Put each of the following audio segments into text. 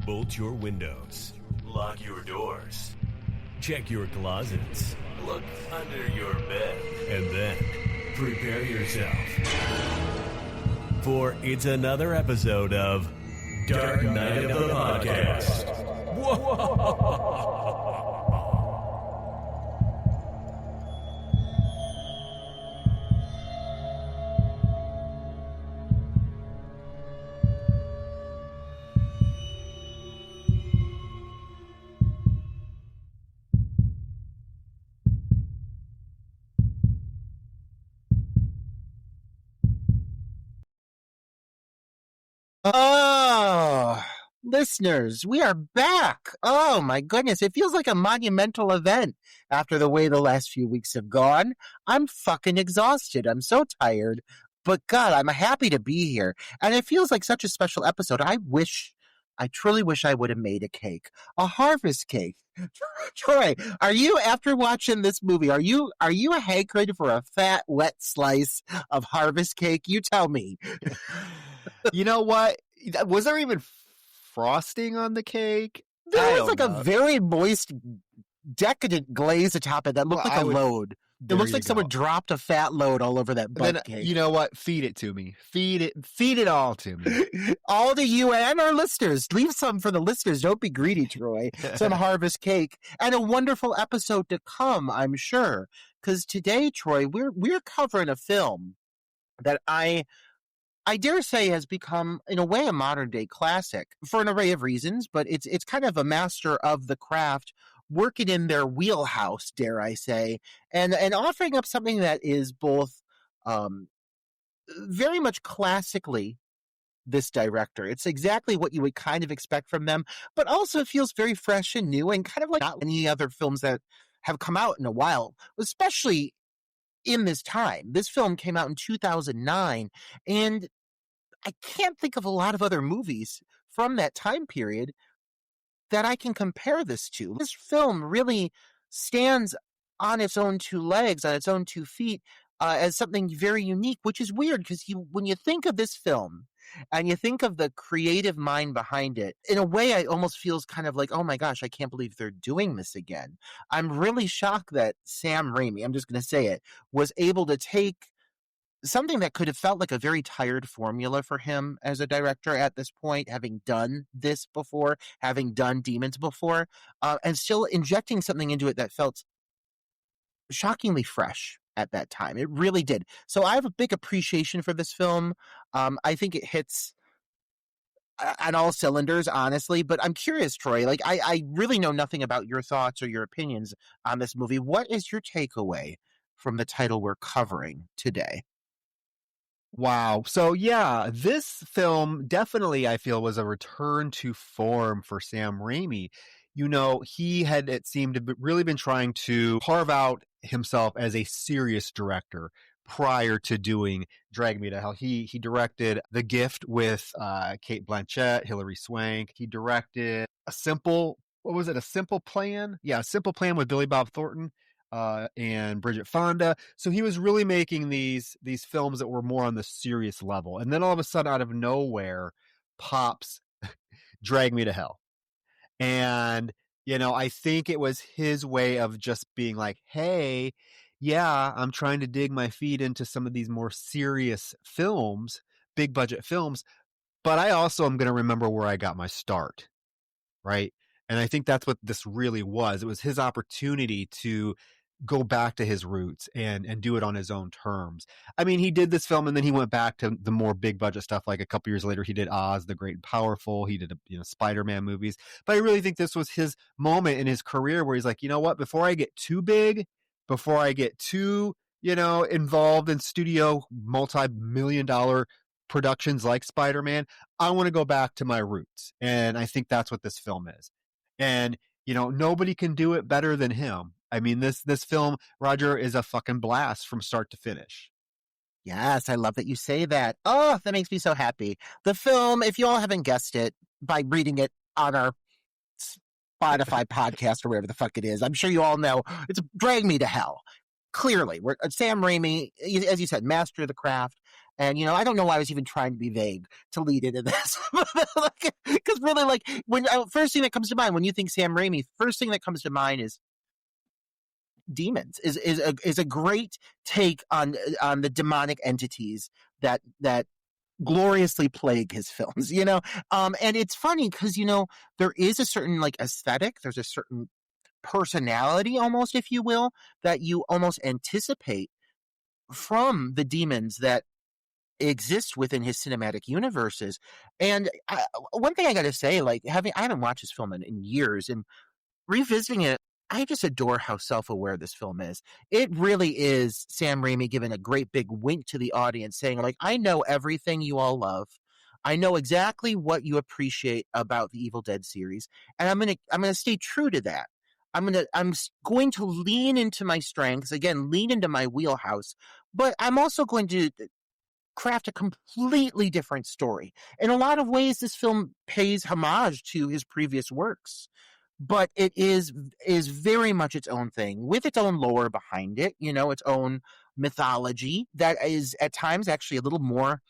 Bolt your windows. Lock your doors. Check your closets. Look under your bed. And then prepare yourself. For it's another episode of Dark Knight of the Podcast. Whoa! Oh, listeners, we are back. Oh, my goodness. It feels like a monumental event after the way the last few weeks have gone. I'm fucking exhausted. I'm so tired. But God, I'm happy to be here. And it feels like such a special episode. I truly wish I would have made a cake, a harvest cake. Troy, are you, after watching this movie, are you hankering for a fat, wet slice of harvest cake? You tell me. You know what? Was there even frosting on the cake? There was like a very moist, decadent glaze atop it that looked like a load. It looks like someone dropped a fat load all over that butt cake. You know what? Feed it to me. Feed it all to me. All to you and our listeners. Leave some for the listeners. Don't be greedy, Troy. Some harvest cake and a wonderful episode to come, I'm sure. Because today, Troy, we're covering a film that I dare say has become, in a way, a modern-day classic for an array of reasons, but it's kind of a master of the craft, working in their wheelhouse, dare I say, and offering up something that is both very much classically this director. It's exactly what you would kind of expect from them, but also it feels very fresh and new and kind of like not any other films that have come out in a while, especially in this time. This film came out in 2009, and I can't think of a lot of other movies from that time period that I can compare this to. This film really stands on its own two legs, on its own 2 feet, as something very unique, which is weird because when you think of this film and you think of the creative mind behind it, in a way, it almost feels kind of like, oh my gosh, I can't believe they're doing this again. I'm really shocked that Sam Raimi, I'm just going to say it, was able to take something that could have felt like a very tired formula for him as a director at this point, having done this before, having done Demons before, and still injecting something into it that felt shockingly fresh at that time. It really did. So I have a big appreciation for this film. I think it hits on all cylinders, honestly, but I'm curious, Troy, like I really know nothing about your thoughts or your opinions on this movie. What is your takeaway from the title we're covering today? Wow. So yeah, this film definitely, I feel, was a return to form for Sam Raimi. You know, he had, it seemed to really been trying to carve out himself as a serious director prior to doing Drag Me to Hell. He directed The Gift with Cate Blanchett, Hilary Swank. He directed A Simple Plan? Yeah, A Simple Plan with Billy Bob Thornton. And Bridget Fonda. So he was really making these films that were more on the serious level. And then all of a sudden, out of nowhere, pops Drag Me to Hell. And, you know, I think it was his way of just being like, hey, yeah, I'm trying to dig my feet into some of these more serious films, big budget films, but I also am going to remember where I got my start. Right. And I think that's what this really was. It was his opportunity to go back to his roots and do it on his own terms. I mean, he did this film and then he went back to the more big budget stuff. Like a couple years later, he did Oz, the Great and Powerful. He did, Spider-Man movies. But I really think this was his moment in his career where he's like, you know what, before I get too big, before I get too, involved in studio multi-million-dollar productions like Spider-Man, I want to go back to my roots. And I think that's what this film is. And, nobody can do it better than him. I mean, this film, Roger, is a fucking blast from start to finish. Yes, I love that you say that. Oh, that makes me so happy. The film, if you all haven't guessed it by reading it on our Spotify podcast or wherever the fuck it is, I'm sure you all know, it's Drag Me to Hell. Clearly, Sam Raimi, as you said, master of the craft. And, I don't know why I was even trying to be vague to lead into this. Because really, like, first thing that comes to mind when you think Sam Raimi, first thing that comes to mind is demons, is a great take on the demonic entities that gloriously plague his films, and it's funny because there is a certain like aesthetic, there's a certain personality almost, if you will, that you almost anticipate from the demons that exist within his cinematic universes. And one thing I gotta say, like, I haven't watched this film in years, and revisiting it, I just adore how self-aware this film is. It really is Sam Raimi giving a great big wink to the audience, saying, like, I know everything you all love. I know exactly what you appreciate about the Evil Dead series, and I'm gonna stay true to that. I'm going to lean into my strengths, again, lean into my wheelhouse, but I'm also going to craft a completely different story. In a lot of ways, this film pays homage to his previous works, but it is very much its own thing, with its own lore behind it, its own mythology that is at times actually a little more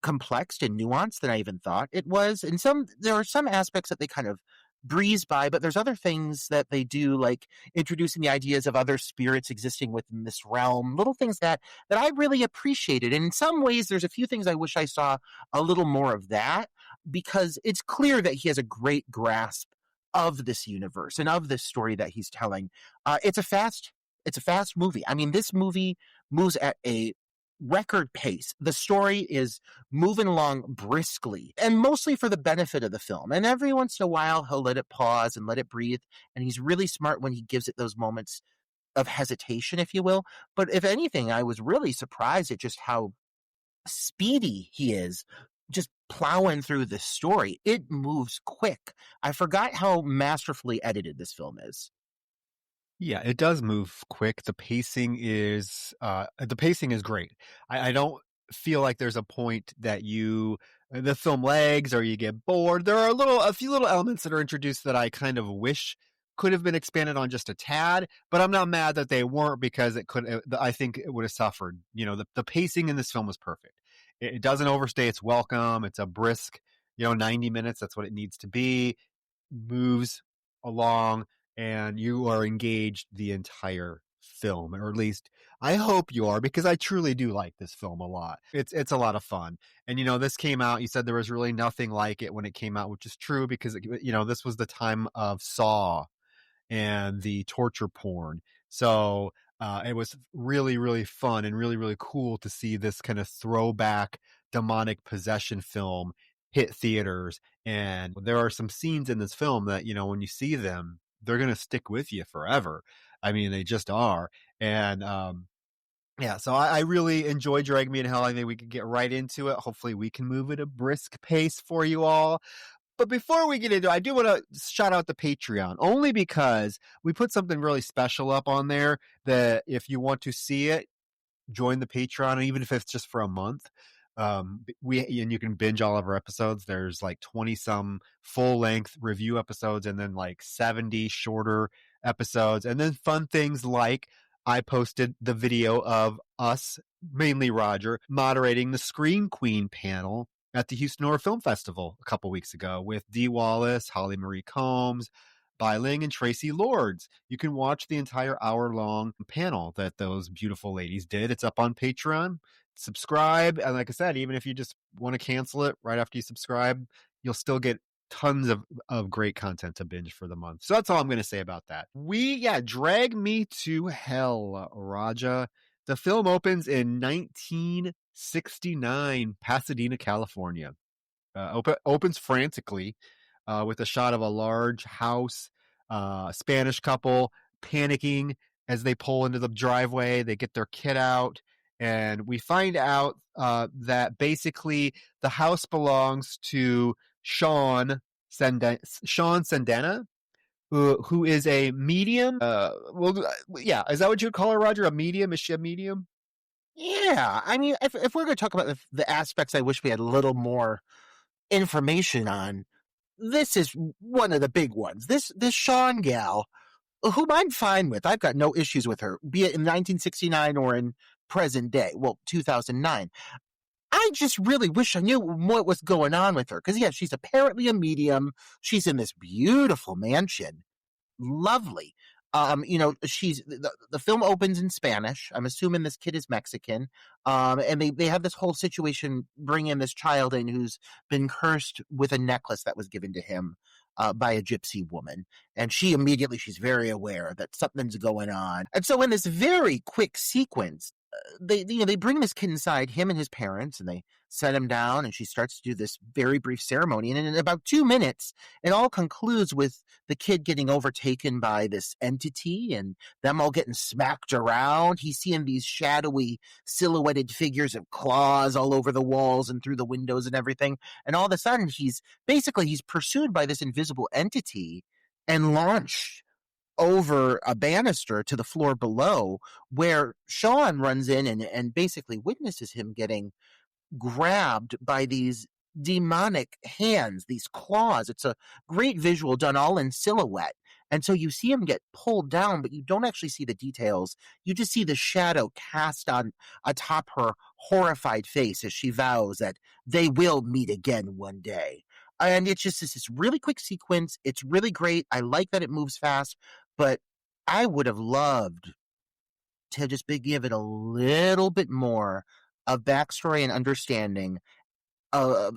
complex and nuanced than I even thought it was. And there are some aspects that they kind of breeze by, but there's other things that they do, like introducing the ideas of other spirits existing within this realm, little things that I really appreciated. And in some ways, there's a few things I wish I saw a little more of that, because it's clear that he has a great grasp of this universe and of this story that he's telling. It's a fast movie. I mean, this movie moves at a record pace. The story is moving along briskly, and mostly for the benefit of the film. And every once in a while, he'll let it pause and let it breathe. And he's really smart when he gives it those moments of hesitation, if you will. But if anything, I was really surprised at just how speedy he is, just plowing through this story. It moves quick. I forgot how masterfully edited this film is. Yeah, it does move quick. The pacing is great. I don't feel like there's a point that the film lags or you get bored. There are a few little elements that are introduced that I kind of wish could have been expanded on just a tad, but I'm not mad that they weren't, because I think it would have suffered. The pacing in this film was perfect. It doesn't overstay its welcome. It's a brisk, 90 minutes. That's what it needs to be. Moves along, and you are engaged the entire film, or at least I hope you are, because I truly do like this film a lot. It's a lot of fun. And this came out, you said there was really nothing like it when it came out, which is true, because this was the time of Saw and the torture porn. So it was really, really fun and really, really cool to see this kind of throwback demonic possession film hit theaters. And there are some scenes in this film that, when you see them, they're going to stick with you forever. I mean, they just are. And yeah, so I really enjoyed Drag Me in Hell. I think we could get right into it. Hopefully we can move at a brisk pace for you all. But before we get into it, I do want to shout out the Patreon, only because we put something really special up on there that if you want to see it, join the Patreon, even if it's just for a month. And you can binge all of our episodes. There's like 20 some full length review episodes, and then like 70 shorter episodes, and then fun things like I posted the video of us, mainly Roger, moderating the Screen Queen panel at the Houston Horror Film Festival a couple weeks ago with Dee Wallace, Holly Marie Combs, Bai Ling, and Tracy Lords. You can watch the entire hour-long panel that those beautiful ladies did. It's up on Patreon. Subscribe, and like I said, even if you just want to cancel it right after you subscribe, you'll still get tons of great content to binge for the month. So that's all I'm going to say about that. Drag Me to Hell, Raja. The film opens in 1969, Pasadena, California. Opens frantically with a shot of a large house, Spanish couple panicking as they pull into the driveway. They get their kid out, and we find out that basically the house belongs to Sean Sandana, who is a medium. Is that what you'd call her, Roger? A medium? Is she a medium? Yeah, I mean, if we're going to talk about the aspects I wish we had a little more information on, this is one of the big ones. This Sean gal, whom I'm fine with. I've got no issues with her, be it in 1969 or in present day. Well, 2009. I just really wish I knew what was going on with her. Because, yeah, she's apparently a medium. She's in this beautiful mansion. Lovely. She's the film opens in Spanish. I'm assuming this kid is Mexican. And they have this whole situation, bring in this child in who's been cursed with a necklace that was given to him by a gypsy woman. And she's very aware that something's going on. And so in this very quick sequence, they bring this kid inside, him and his parents, and they set him down, and she starts to do this very brief ceremony. And in about 2 minutes, it all concludes with the kid getting overtaken by this entity and them all getting smacked around. He's seeing these shadowy, silhouetted figures of claws all over the walls and through the windows and everything. And all of a sudden, he's pursued by this invisible entity and launched over a banister to the floor below, where Sean runs in and basically witnesses him getting grabbed by these demonic hands, these claws. It's a great visual done all in silhouette. And so you see him get pulled down, but you don't actually see the details. You just see the shadow cast on atop her horrified face as she vows that they will meet again one day. And it's just this really quick sequence. It's really great. I like that it moves fast, but I would have loved to just give it a little bit more of backstory and understanding of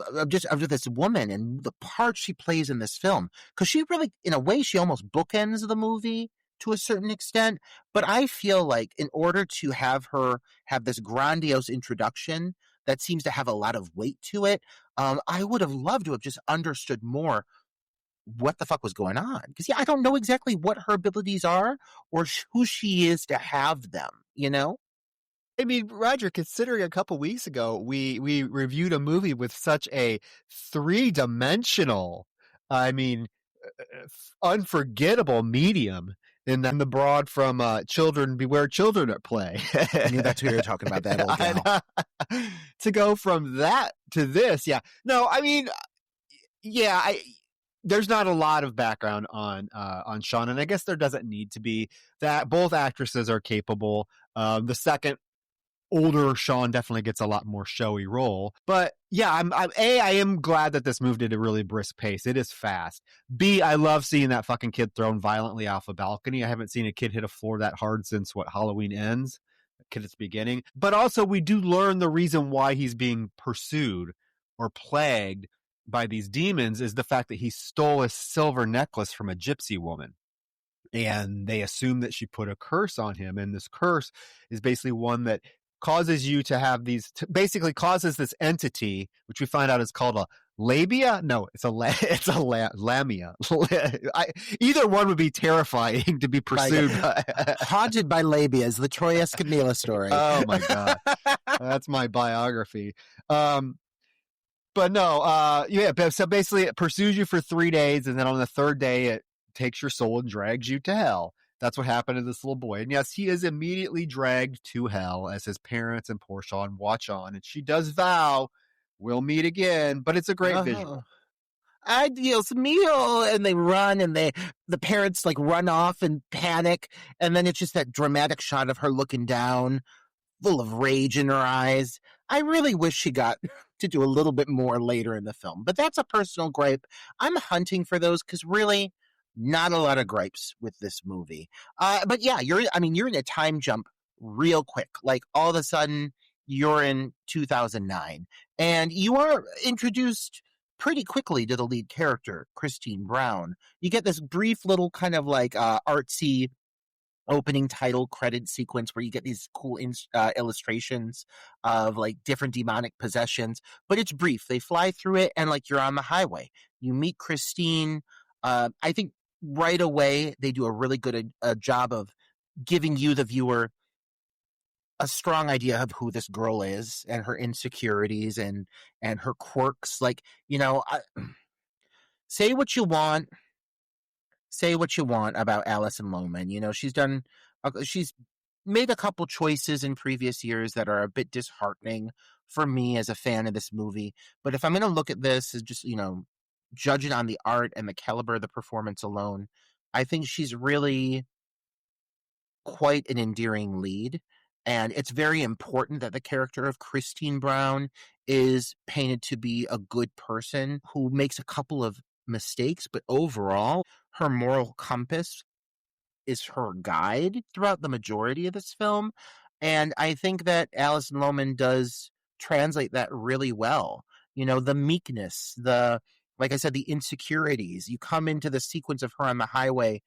this woman and the part she plays in this film. Because she really, in a way, she almost bookends the movie to a certain extent. But I feel like in order to have her have this grandiose introduction that seems to have a lot of weight to it, I would have loved to have just understood more what the fuck was going on. Because, yeah, I don't know exactly what her abilities are or who she is to have them, you know? I mean, Roger, considering a couple weeks ago, we reviewed a movie with such a three-dimensional, unforgettable medium in the broad from Children Beware Children at Play. I knew that's who you were talking about, that old gal. To go from that to this, yeah. No, I mean, yeah, there's not a lot of background on Sean, and I guess there doesn't need to be. That both actresses are capable. The second older Sean definitely gets a lot more showy role. But yeah, I am glad that this moved at a really brisk pace. It is fast. B, I love seeing that fucking kid thrown violently off a balcony. I haven't seen a kid hit a floor that hard since Halloween Ends, kid at its beginning. But also we do learn the reason why he's being pursued or plagued by these demons is the fact that he stole a silver necklace from a gypsy woman. And they assume that she put a curse on him. And this curse is basically one that causes you to have basically causes this entity, which we find out is called a labia. No, it's a lamia. Either one would be terrifying to be pursued. Haunted by labias, the Troy Escamilla story. Oh my God. That's my biography. But no, so basically it pursues you for 3 days, and then on the third day it takes your soul and drags you to hell. That's what happened to this little boy. And yes, he is immediately dragged to hell as his parents and poor Sean watch on. And she does vow, we'll meet again. But it's a great visual. Adios mio, and they run, and the parents like run off and panic, and then it's just that dramatic shot of her looking down, full of rage in her eyes. I really wish she got to do a little bit more later in the film, but that's a personal gripe. I'm hunting for those because really, not a lot of gripes with this movie. But yeah, you're in a time jump real quick. Like all of a sudden, you're in 2009, and you are introduced pretty quickly to the lead character, Christine Brown. You get this brief little kind of like artsy opening title credit sequence where you get these cool illustrations of like different demonic possessions, but it's brief. They fly through it, and like you're on the highway. You meet Christine. I think right away they do a really good job of giving you, the viewer, a strong idea of who this girl is and her insecurities and her quirks. Like, say what you want about Alison Lohman. She's made a couple choices in previous years that are a bit disheartening for me as a fan of this movie. But if I'm going to look at this as just, judge it on the art and the caliber of the performance alone, I think she's really quite an endearing lead. And it's very important that the character of Christine Brown is painted to be a good person who makes a couple of mistakes, but overall, her moral compass is her guide throughout the majority of this film. And I think that Alison Lohman does translate that really well. You know, the meekness, like I said, the insecurities. You come into the sequence of her on the highway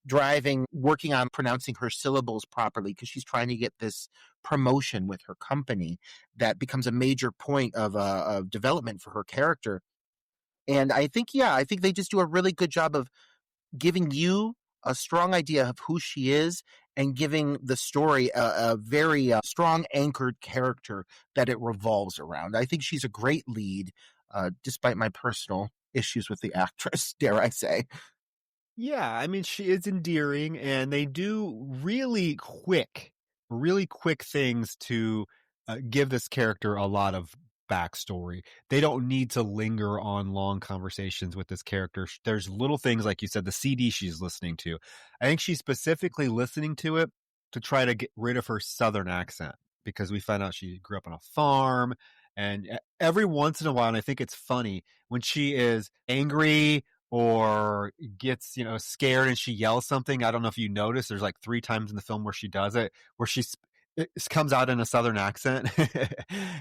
driving, working on pronouncing her syllables properly because she's trying to get this promotion with her company that becomes a major point of development for her character. And I think they just do a really good job of giving you a strong idea of who she is and giving the story a very strong anchored character that it revolves around. I think she's a great lead, despite my personal issues with the actress, dare I say. Yeah, I mean, she is endearing, and they do really quick things to give this character a lot of backstory. They don't need to linger on long conversations with this character. There's little things, like you said, the CD she's listening to. I think she's specifically listening to it to try to get rid of her Southern accent, because we find out she grew up on a farm. And every once in a while, and I think it's funny, when she is angry or gets, scared and she yells something. I don't know if you notice, there's like 3 times in the film where she does it, where it comes out in a Southern accent.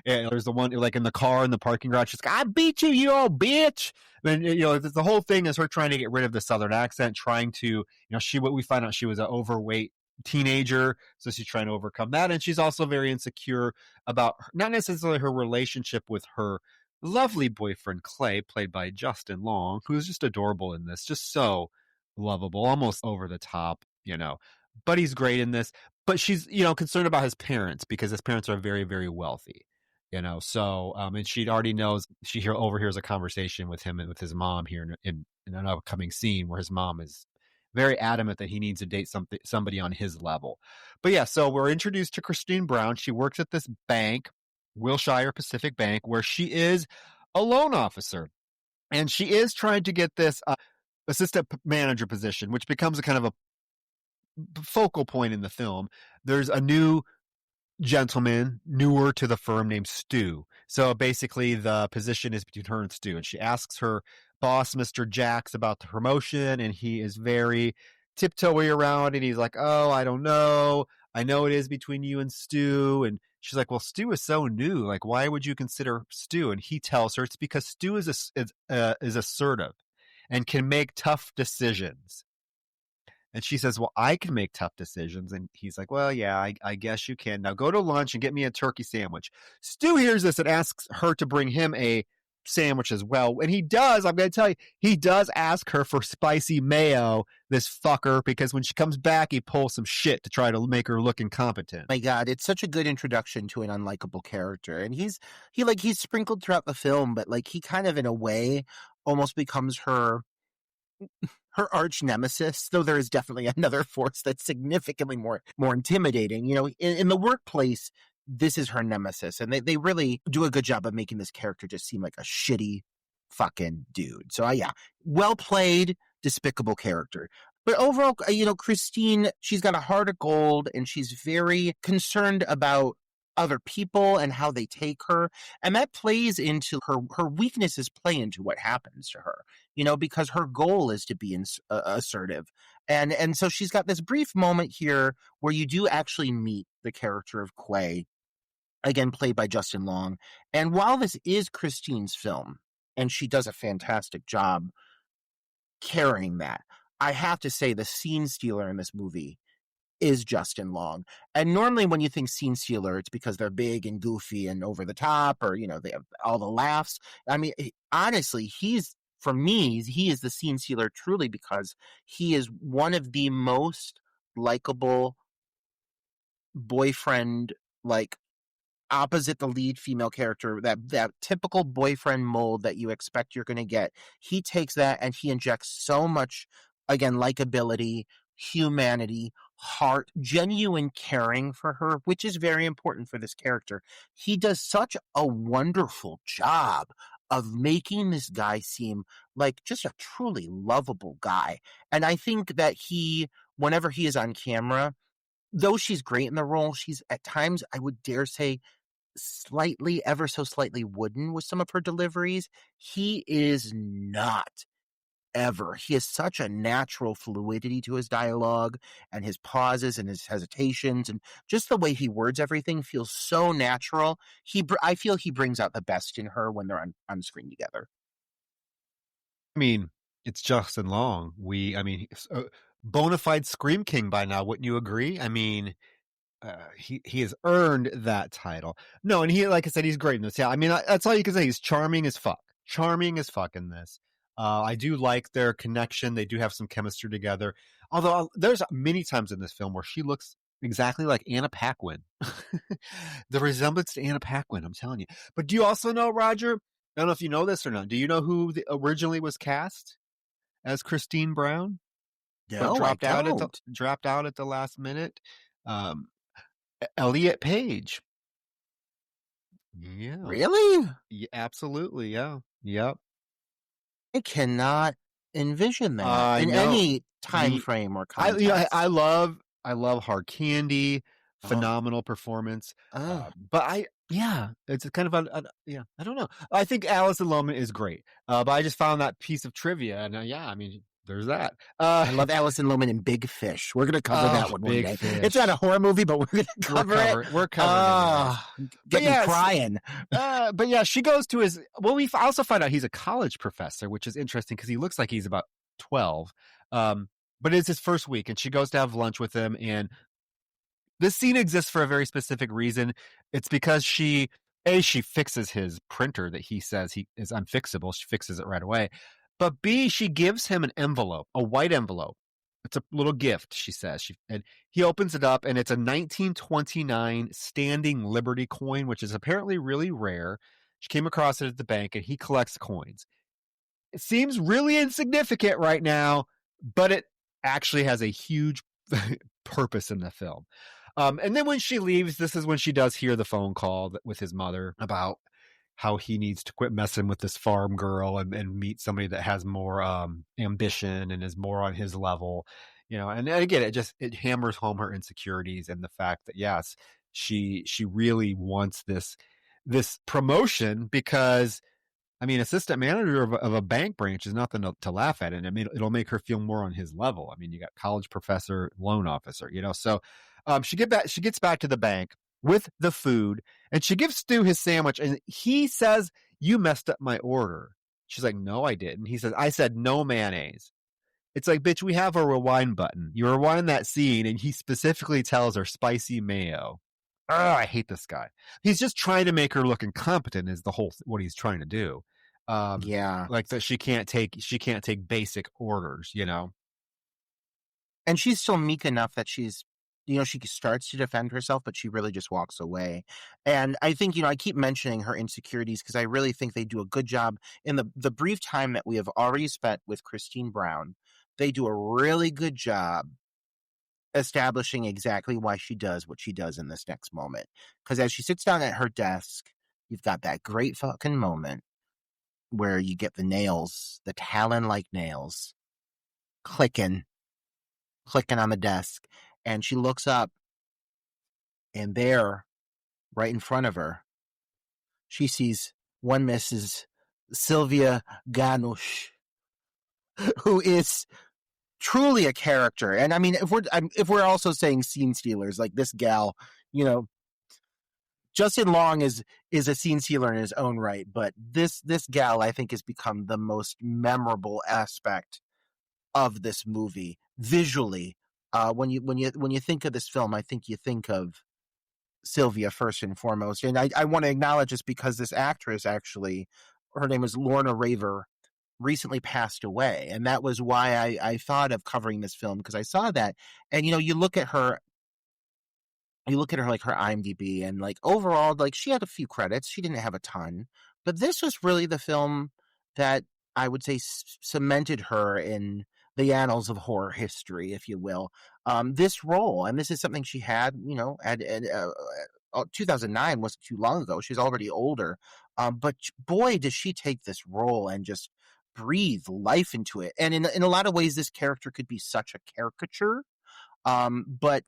And there's the one like in the car in the parking garage. She's like, "I beat you, you old bitch." And the whole thing is her trying to get rid of the Southern accent, trying to, we find out she was an overweight teenager, so she's trying to overcome that. And she's also very insecure about not necessarily her relationship with her lovely boyfriend Clay, played by Justin Long, who's just adorable in this, just so lovable, almost over the top, but he's great in this. But she's, concerned about his parents, because his parents are very, very wealthy, so and she already knows, she overhears a conversation with him and with his mom here in an upcoming scene where his mom is very adamant that he needs to date somebody on his level. But yeah, so we're introduced to Christine Brown. She works at this bank, Wilshire Pacific Bank, where she is a loan officer, and she is trying to get this assistant manager position, which becomes a kind of a focal point in the film. There's a new gentleman, newer to the firm, named Stu. So basically the position is between her and Stu, and she asks her boss, Mr. Jacks, about the promotion, and he is very tiptoey around, and he's like, "Oh, I don't know. I know it is between you and Stu." And she's like, "Well, Stu is so new. Like, why would you consider Stu?" And he tells her it's because Stu is assertive and can make tough decisions. And she says, "Well, I can make tough decisions." And he's like, "Well, yeah, I guess you can. Now go to lunch and get me a turkey sandwich." Stu hears this and asks her to bring him a sandwich as well. And he does, I'm going to tell you, he does ask her for spicy mayo, this fucker, because when she comes back, he pulls some shit to try to make her look incompetent. My God, it's such a good introduction to an unlikable character. And he's sprinkled throughout the film, but like he kind of in a way almost becomes her arch nemesis, though there is definitely another force that's significantly more intimidating. In the workplace, this is her nemesis, and they really do a good job of making this character just seem like a shitty fucking dude. So yeah, well played, despicable character. But overall, Christine, she's got a heart of gold, and she's very concerned about other people and how they take her, and that plays into her weaknesses, play into what happens to her, because her goal is to be assertive, and so she's got this brief moment here where you do actually meet the character of Quay, again played by Justin Long. And while this is Christine's film and she does a fantastic job carrying that, I have to say the scene stealer in this movie is Justin Long. And normally when you think scene stealer, it's because they're big and goofy and over the top, or, they have all the laughs. I mean, honestly, for me, he is the scene stealer truly because he is one of the most likable boyfriend, like opposite the lead female character, that typical boyfriend mold that you expect you're going to get. He takes that and he injects so much, again, likability, humanity, heart, genuine caring for her, which is very important for this character. He does such a wonderful job of making this guy seem like just a truly lovable guy. And I think that whenever he is on camera, though she's great in the role, she's at times, I would dare say, slightly, ever so slightly wooden with some of her deliveries. He is not ever. He has such a natural fluidity to his dialogue and his pauses and his hesitations, and just the way he words everything feels so natural. I feel he brings out the best in her when they're on screen together. I mean, it's Justin Long. Bona fide Scream King by now. Wouldn't you agree? I mean, he has earned that title. No, and he, like I said, he's great in this. Yeah, I mean, that's all you can say. He's charming as fuck. Charming as fuck in this. I do like their connection. They do have some chemistry together. Although there's many times in this film where she looks exactly like Anna Paquin. The resemblance to Anna Paquin, I'm telling you. But do you also know, Roger? I don't know if you know this or not. Do you know who originally was cast as Christine Brown? No, dropped I don't. Dropped out at the last minute. Elliot Page. Yeah. Really? Yeah, absolutely. Yeah. Yep. I cannot envision that in any time frame or context. I love Hard Candy. Phenomenal performance. But it's kind of I don't know. I think Alison Lohman is great. But I just found that piece of trivia, and I mean, there's that. I love Alison Lohman in Big Fish. We're going to cover that one day. Fish. It's not a horror movie, but we're going to cover it. We're covering it. Get me crying. But yeah, she goes to his. Well, we also find out he's a college professor, which is interesting because he looks like he's about 12. But it's his first week, and she goes to have lunch with him. And this scene exists for a very specific reason. It's because she fixes his printer that he says he is unfixable. She fixes it right away. But B, she gives him an envelope, a white envelope. It's a little gift, she says. And he opens it up, and it's a 1929 Standing Liberty coin, which is apparently really rare. She came across it at the bank, and he collects coins. It seems really insignificant right now, but it actually has a huge purpose in the film. And then when she leaves, this is when she does hear the phone call with his mother about how he needs to quit messing with this farm girl and meet somebody that has more ambition and is more on his level, and again, it hammers home her insecurities and the fact that yes, she really wants this promotion because I mean, assistant manager of a bank branch is nothing to laugh at. And I mean, it'll make her feel more on his level. I mean, you got college professor, loan officer, so she gets back to the bank with the food, and she gives Stu his sandwich, and he says, "You messed up my order." She's like, "No, I didn't." He says, "I said no mayonnaise." It's like, bitch, we have a rewind button. You rewind that scene, and he specifically tells her spicy mayo. Oh, I hate this guy. He's just trying to make her look incompetent is the whole what he's trying to do. Like that she can't take basic orders, And she's still meek enough that she starts to defend herself, but she really just walks away. And I think, I keep mentioning her insecurities because I really think they do a good job in the brief time that we have already spent with Christine Brown. They do a really good job establishing exactly why she does what she does in this next moment. Because as she sits down at her desk, you've got that great fucking moment where you get the nails, the talon-like nails, clicking on the desk. And she looks up, and there, right in front of her, she sees one Mrs. Sylvia Ganush, who is truly a character. And I mean, if we're also saying scene stealers, like this gal, Justin Long is a scene stealer in his own right, but this gal I think has become the most memorable aspect of this movie visually. When you think of this film, I think you think of Sylvia first and foremost. And I want to acknowledge this because this actress actually, her name is Lorna Raver, recently passed away. And that was why I thought of covering this film, because I saw that. And, you look at her like her IMDb, and like overall, like she had a few credits. She didn't have a ton, but this was really the film that I would say cemented her in the annals of horror history, if you will. This role, and this is something she had, 2009 wasn't too long ago. She's already older. But boy, does she take this role and just breathe life into it. And in a lot of ways, this character could be such a caricature. But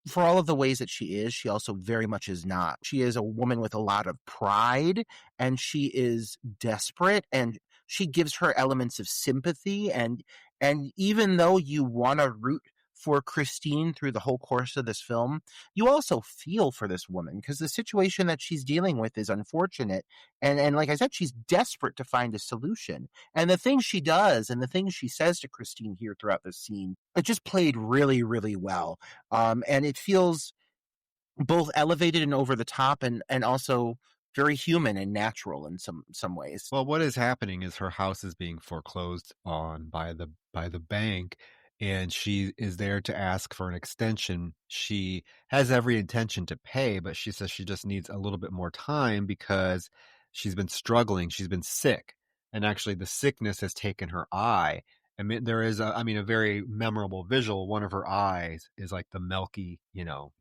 for all of the ways that she is, she also very much is not. She is a woman with a lot of pride, and she is desperate, and she gives her elements of sympathy. And even though you want to root for Christine through the whole course of this film, you also feel for this woman because the situation that she's dealing with is unfortunate. And like I said, she's desperate to find a solution. And the things she does and the things she says to Christine here throughout the scene, it just played really, really well. And it feels both elevated and over the top, and also very human and natural in some ways. Well, what is happening is her house is being foreclosed on by the bank, and she is there to ask for an extension. She has every intention to pay, but she says she just needs a little bit more time because she's been struggling. She's been sick, and actually the sickness has taken her eye. I mean, there is a very memorable visual. One of her eyes is like the milky,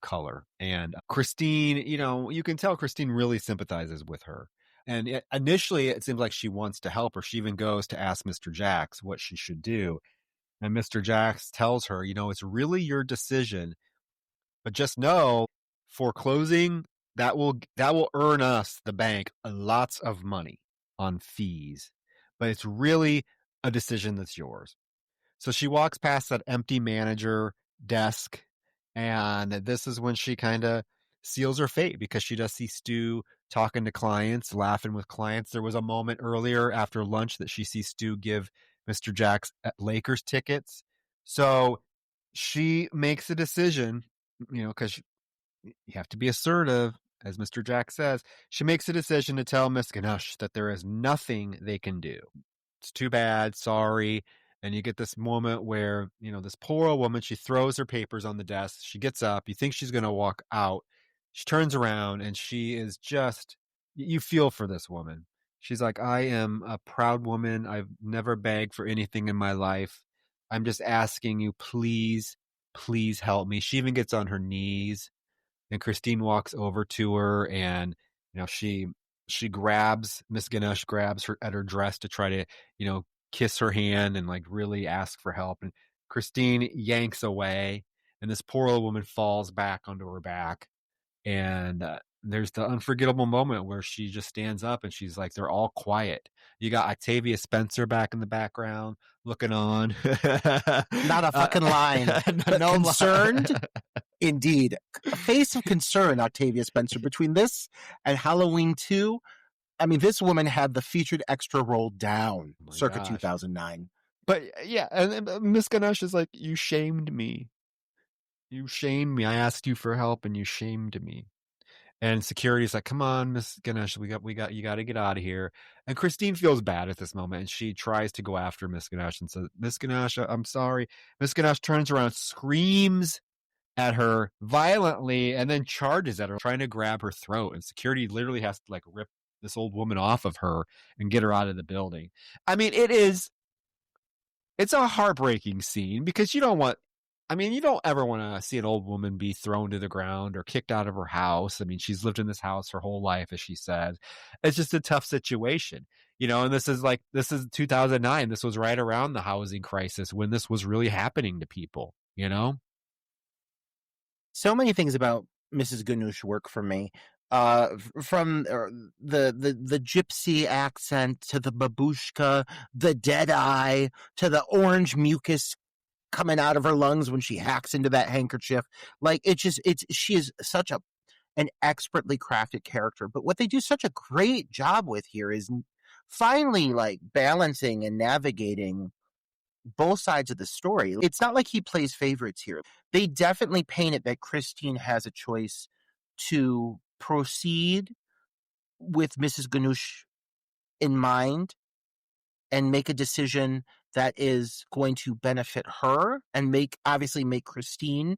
color. And Christine, you can tell Christine really sympathizes with her. And initially, it seems like she wants to help her. She even goes to ask Mr. Jacks what she should do. And Mr. Jacks tells her, it's really your decision, but just know foreclosing, that will earn us, the bank, lots of money on fees. But it's really a decision that's yours. So she walks past that empty manager desk, and this is when she kind of seals her fate because she does see Stu talking to clients, laughing with clients. There was a moment earlier after lunch that she sees Stu give Mr. Jacks Lakers tickets. So she makes a decision, because you have to be assertive, as Mr. Jacks says. She makes a decision to tell Miss Ganush that there is nothing they can do. It's too bad, sorry. And you get this moment where, this poor old woman, she throws her papers on the desk. She gets up. You think she's going to walk out. She turns around and she is just, you feel for this woman. She's like, I am a proud woman. I've never begged for anything in my life. I'm just asking you, please, please help me. She even gets on her knees, and Christine walks over to her, and, she grabs, Miss Ganush grabs her at her dress to try to, kiss her hand and like really ask for help. And Christine yanks away, and this poor old woman falls back onto her back. And there's the unforgettable moment where she just stands up and she's like, they're all quiet. You got Octavia Spencer back in the background looking on. Not a fucking line. But no concerned. line. Indeed. A face of concern, Octavia Spencer. Between this and Halloween 2, I mean, this woman had the featured extra role down circa 2009. But yeah, and Miss Ganush is like, you shamed me. You shamed me. I asked you for help and you shamed me. And security's like, come on, Miss Ganush, you got to get out of here. And Christine feels bad at this moment, and she tries to go after Miss Ganush and says, Miss Ganush, I'm sorry. Miss Ganush turns around, screams at her violently, and then charges at her, trying to grab her throat. And security literally has to like rip this old woman off of her and get her out of the building. I mean, it's a heartbreaking scene because you don't ever want to see an old woman be thrown to the ground or kicked out of her house. I mean, she's lived in this house her whole life, as she said. It's just a tough situation, and this is 2009. This was right around the housing crisis when this was really happening to people, So many things about Mrs. Ganush work for me. From the gypsy accent to the babushka, the dead eye, to the orange mucus coming out of her lungs when she hacks into that handkerchief. Like she is such an expertly crafted character. But what they do such a great job with here is finally like balancing and navigating both sides of the story. It's not like he plays favorites here. They definitely paint it that Christine has a choice to proceed with Mrs. Ganush in mind and make a decision that is going to benefit her and obviously make Christine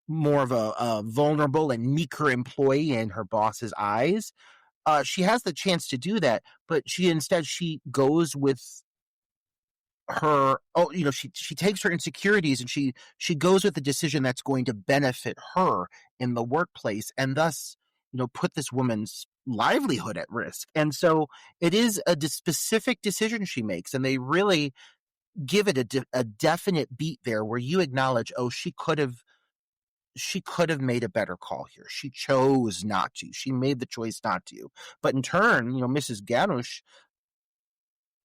more of a vulnerable and meeker employee in her boss's eyes. She has the chance to do that, but she goes with her, she takes her insecurities and she goes with the decision that's going to benefit her in the workplace, and thus, put this woman's livelihood at risk. And so it is a specific decision she makes, and they really give it a definite beat there where you acknowledge, she could have she could have made a better call here. She chose not to. She made the choice not to. But in turn, Mrs. Ganush,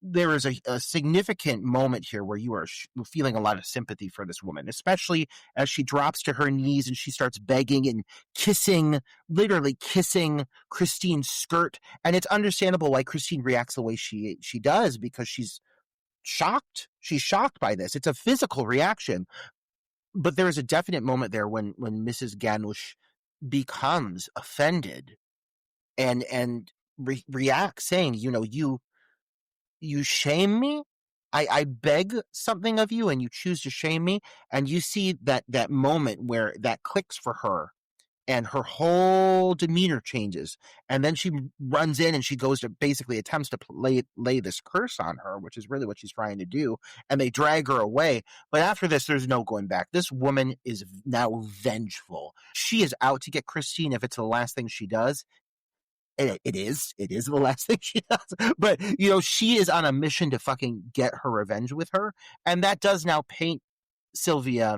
there is a significant moment here where you are feeling a lot of sympathy for this woman, especially as she drops to her knees and she starts begging and literally kissing Christine's skirt. And it's understandable why Christine reacts the way she does, because she's shocked. She's shocked by this. It's a physical reaction. But there is a definite moment there when Mrs. Ganush becomes offended and reacts saying, you shame me. I beg something of you and you choose to shame me. And you see that moment where that clicks for her and her whole demeanor changes. And then she runs in and she goes to basically attempts to lay this curse on her, which is really what she's trying to do. And they drag her away. But after this, there's no going back. This woman is now vengeful. She is out to get Christine if it's the last thing she does. It is the last thing she does. But, she is on a mission to fucking get her revenge with her. And that does now paint Sylvia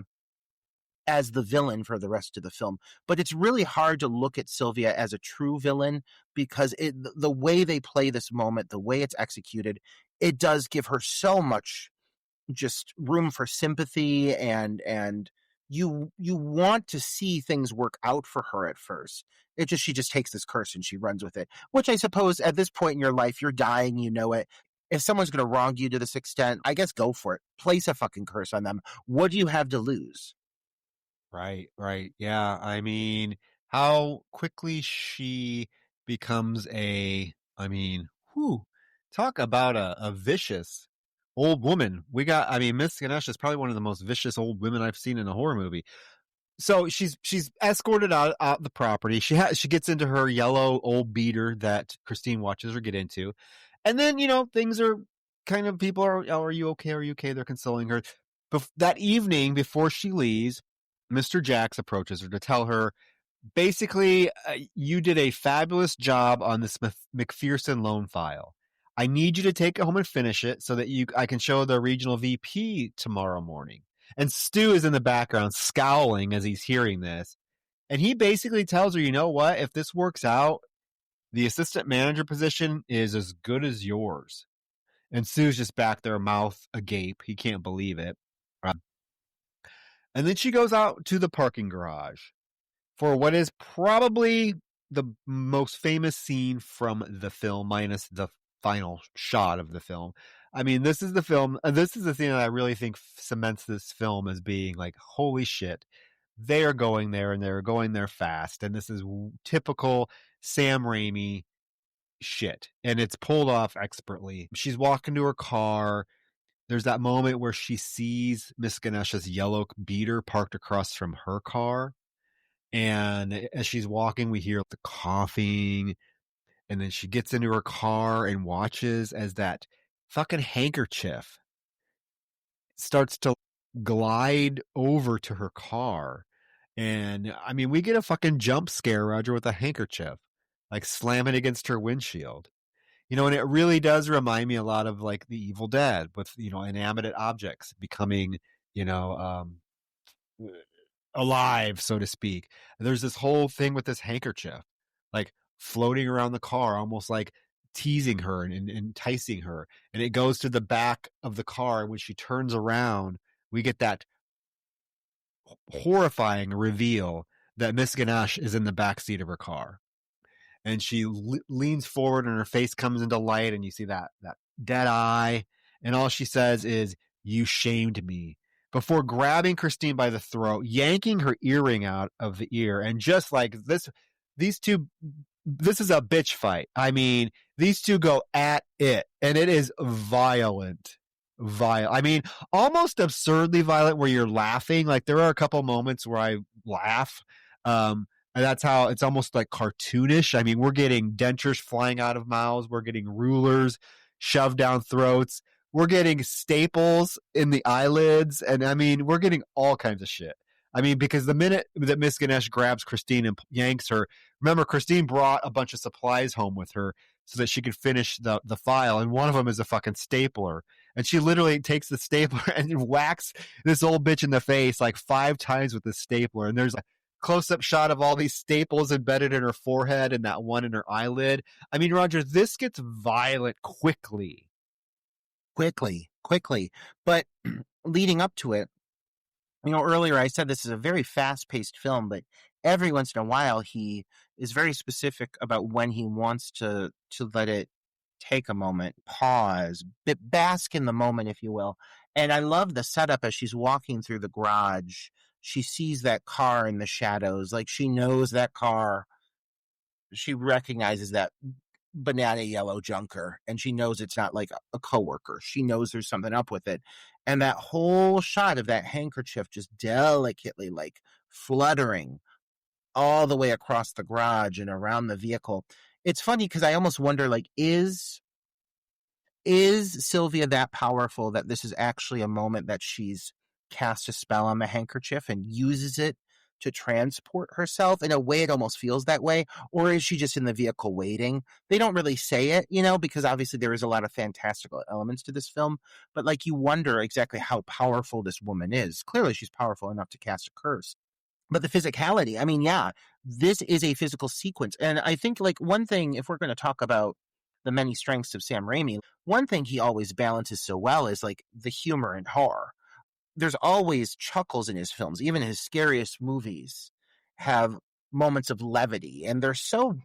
as the villain for the rest of the film. But it's really hard to look at Sylvia as a true villain, because the way they play this moment, the way it's executed, it does give her so much just room for sympathy, and you want to see things work out for her at first. She just takes this curse and she runs with it, which I suppose at this point in your life, you're dying, it. If someone's going to wrong you to this extent, I guess go for it. Place a fucking curse on them. What do you have to lose? Right. Yeah. I mean, how quickly she becomes talk about a vicious old woman. Miss Ganesh is probably one of the most vicious old women I've seen in a horror movie. So she's escorted out the property. She gets into her yellow old beater that Christine watches her get into. And then, things are kind of, people are you okay? Are you okay? They're consoling her. But that evening before she leaves, Mr. Jacks approaches her to tell her, basically, you did a fabulous job on this McPherson loan file. I need you to take it home and finish it so that I can show the regional VP tomorrow morning. And Stu is in the background scowling as he's hearing this. And he basically tells her, you know what? If this works out, the assistant manager position is as good as yours. And Stu's just back there, mouth agape. He can't believe it. And then she goes out to the parking garage for what is probably the most famous scene from the film, minus the final shot of the film. This is the film. This is the thing that I really think cements this film as being like, holy shit, they are going there and they're going there fast. And this is typical Sam Raimi shit. And it's pulled off expertly. She's walking to her car. There's that moment where she sees Miss Ganesh's yellow beater parked across from her car. And as she's walking, we hear the coughing. And then she gets into her car and watches as that fucking handkerchief starts to glide over to her car. And we get a fucking jump scare, Roger, with a handkerchief, like slamming against her windshield. And it really does remind me a lot of like the Evil Dead with, inanimate objects becoming, alive, so to speak. There's this whole thing with this handkerchief, like floating around the car, almost like teasing her and enticing her. And it goes to the back of the car. And when she turns around, we get that horrifying reveal that Miss Ganesh is in the back seat of her car. And she leans forward and her face comes into light, and you see that dead eye. And all she says is, "You shamed me," before grabbing Christine by the throat, yanking her earring out of the ear. And just like this, these two, this is a bitch fight. These two go at it, and it is violent. Almost absurdly violent, where you're laughing. Like, there are a couple moments where I laugh. And that's how it's almost like cartoonish. We're getting dentures flying out of mouths. We're getting rulers shoved down throats. We're getting staples in the eyelids. And we're getting all kinds of shit. Because the minute that Miss Ganesh grabs Christine and yanks her, remember, Christine brought a bunch of supplies home with her so that she could finish the file. And one of them is a fucking stapler. And she literally takes the stapler and whacks this old bitch in the face like 5 times with the stapler. And there's close-up shot of all these staples embedded in her forehead and that one in her eyelid. I mean, Roger, this gets violent quickly. Quickly. But leading up to it, earlier I said this is a very fast-paced film, but every once in a while he is very specific about when he wants to let it take a moment, pause, bask in the moment, if you will. And I love the setup as she's walking through the garage. She sees that car in the shadows. Like, she knows that car. She recognizes that banana yellow junker, and she knows it's not like a coworker. She knows there's something up with it. And that whole shot of that handkerchief just delicately like fluttering all the way across the garage and around the vehicle. It's funny because I almost wonder, like, is Sylvia that powerful that this is actually a moment that she's cast a spell on the handkerchief and uses it to transport herself? In a way, it almost feels that way. Or is she just in the vehicle waiting? They don't really say it, because obviously there is a lot of fantastical elements to this film. But, like, you wonder exactly how powerful this woman is. Clearly, she's powerful enough to cast a curse. But the physicality, I mean, yeah, this is a physical sequence. And I think, like, one thing, if we're going to talk about the many strengths of Sam Raimi, one thing he always balances so well is, like, the humor and horror. There's always chuckles in his films. Even his scariest movies have moments of levity, and they're so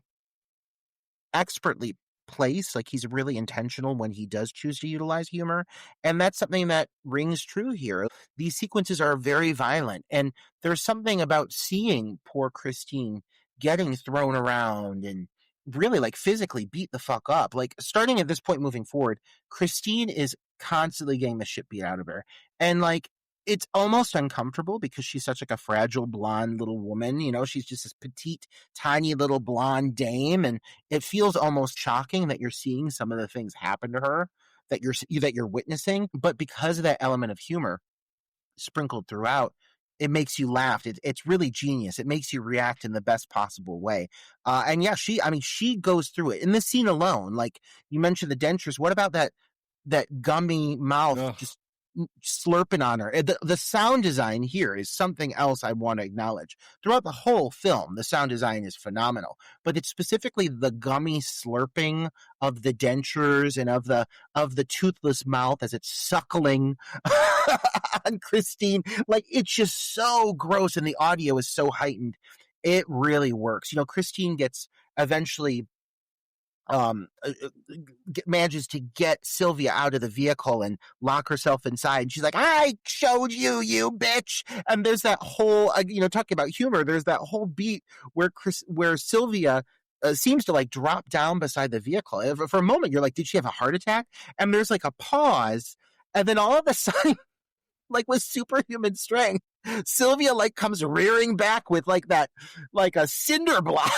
expertly placed. Like, he's really intentional when he does choose to utilize humor, and that's something that rings true here. These sequences are very violent, and there's something about seeing poor Christine getting thrown around and really, like, physically beat the fuck up. Like, starting at this point moving forward, Christine is constantly getting the shit beat out of her, and, like, it's almost uncomfortable because she's such, like, a fragile blonde little woman. She's just this petite, tiny little blonde dame, and it feels almost shocking that you're seeing some of the things happen to her that you're witnessing. But because of that element of humor sprinkled throughout, it makes you laugh. It's really genius. It makes you react in the best possible way. And yeah, she goes through it in this scene alone. Like, you mentioned the dentures. What about that gummy mouth? Ugh. Just slurping on her. The sound design here is something else I want to acknowledge. Throughout the whole film, the sound design is phenomenal, but it's specifically the gummy slurping of the dentures and of the toothless mouth as it's suckling on Christine. Like, it's just so gross, and the audio is so heightened. It really works. Christine gets eventually manages to get Sylvia out of the vehicle and lock herself inside. And she's like, I showed you, you bitch. And there's that whole, talking about humor, there's that whole beat where Sylvia seems to, like, drop down beside the vehicle. For a moment, you're like, did she have a heart attack? And there's, like, a pause. And then all of a sudden, like, with superhuman strength, Sylvia, like, comes rearing back with, like, a cinder block.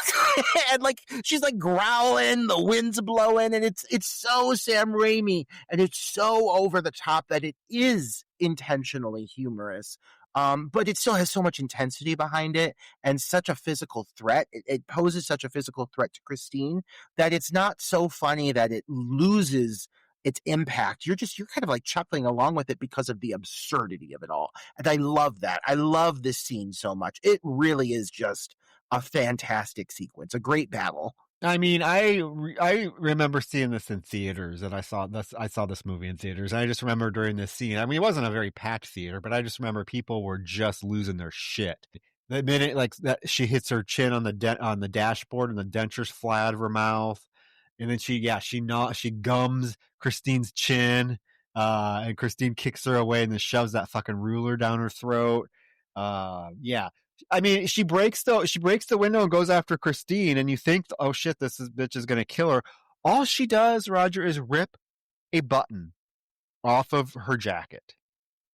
And, like, she's, like, growling, the wind's blowing, and it's so Sam Raimi, and it's so over the top that it is intentionally humorous. But it still has so much intensity behind it and such a physical threat. It poses such a physical threat to Christine that it's not so funny that it loses its impact. You're kind of, like, chuckling along with it because of the absurdity of it all. And I love that. I love this scene so much. It really is just a fantastic sequence, a great battle. I mean, I remember seeing this in theaters, and I saw this movie in theaters. And I just remember during this scene, I mean, it wasn't a very packed theater, but I just remember people were just losing their shit. The minute, like, that she hits her chin on the dashboard and the dentures fly out of her mouth. And then she gums Christine's chin, and Christine kicks her away and then shoves that fucking ruler down her throat. Yeah. I mean, she breaks the window and goes after Christine, and you think, oh shit, bitch is gonna kill her. All she does, Roger, is rip a button off of her jacket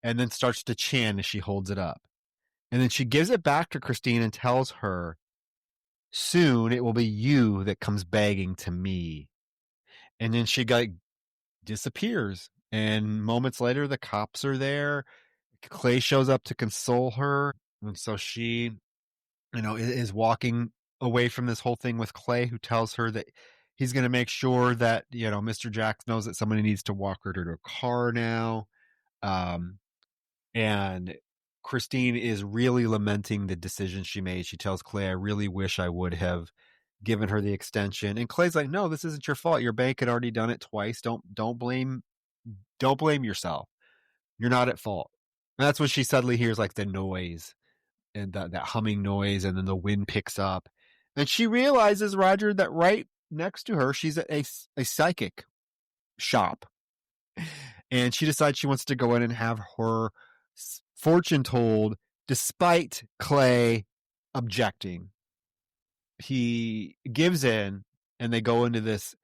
and then starts to chin as she holds it up. And then she gives it back to Christine and tells her, soon it will be you that comes begging to me. And then she disappears. And moments later, the cops are there. Clay shows up to console her. And so she, is walking away from this whole thing with Clay, who tells her that he's going to make sure that, Mr. Jacks knows that somebody needs to walk her to her car now. And Christine is really lamenting the decision she made. She tells Clay, I really wish I would have given her the extension. And Clay's like, no, this isn't your fault. Your bank had already done it twice. Don't blame yourself. You're not at fault. And that's when she suddenly hears like the noise and that humming noise, and then the wind picks up. And she realizes, Roger, that right next to her, she's at a psychic shop. And she decides she wants to go in and have her fortune told, despite Clay objecting. He gives in, and they go into this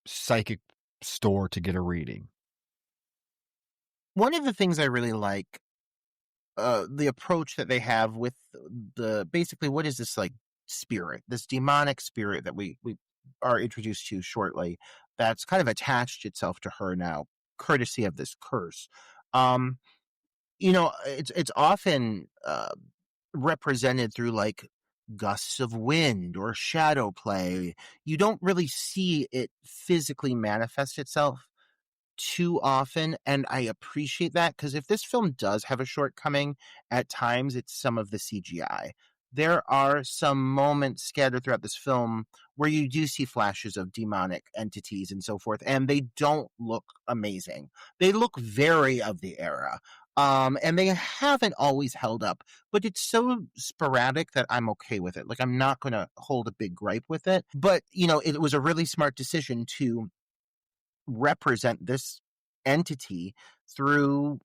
psychic store to get a reading. One of the things I really like, the approach that they have with basically, what is this like spirit, this demonic spirit that we are introduced to shortly, that's kind of attached itself to her now, courtesy of this curse. It's often represented through like gusts of wind or shadow play. You don't really see it physically manifest itself too often, and I appreciate that, because if this film does have a shortcoming at times, it's some of the CGI. There are some moments scattered throughout this film where you do see flashes of demonic entities and so forth, and they don't look amazing. They look very of the era. And they haven't always held up, but it's so sporadic that I'm okay with it. Like, I'm not going to hold a big gripe with it, but it was a really smart decision to represent this entity through,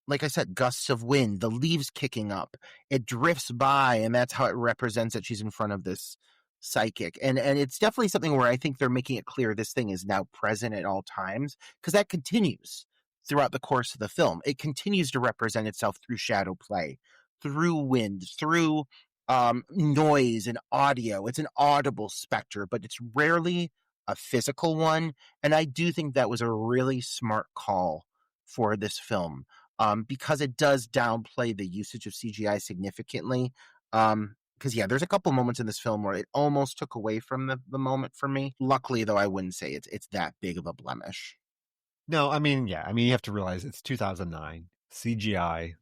like I said, gusts of wind, the leaves kicking up. It drifts by, and that's how it represents that she's in front of this psychic. And it's definitely something where I think they're making it clear this thing is now present at all times, because that continues throughout the course of the film. It continues to represent itself through shadow play, through wind, through noise and audio. It's an audible specter, but it's rarely a physical one. And I do think that was a really smart call for this film, because it does downplay the usage of CGI significantly. Because there's a couple moments in this film where it almost took away from the moment for me. Luckily, though, I wouldn't say it's that big of a blemish. No, I mean, you have to realize it's 2009. CGI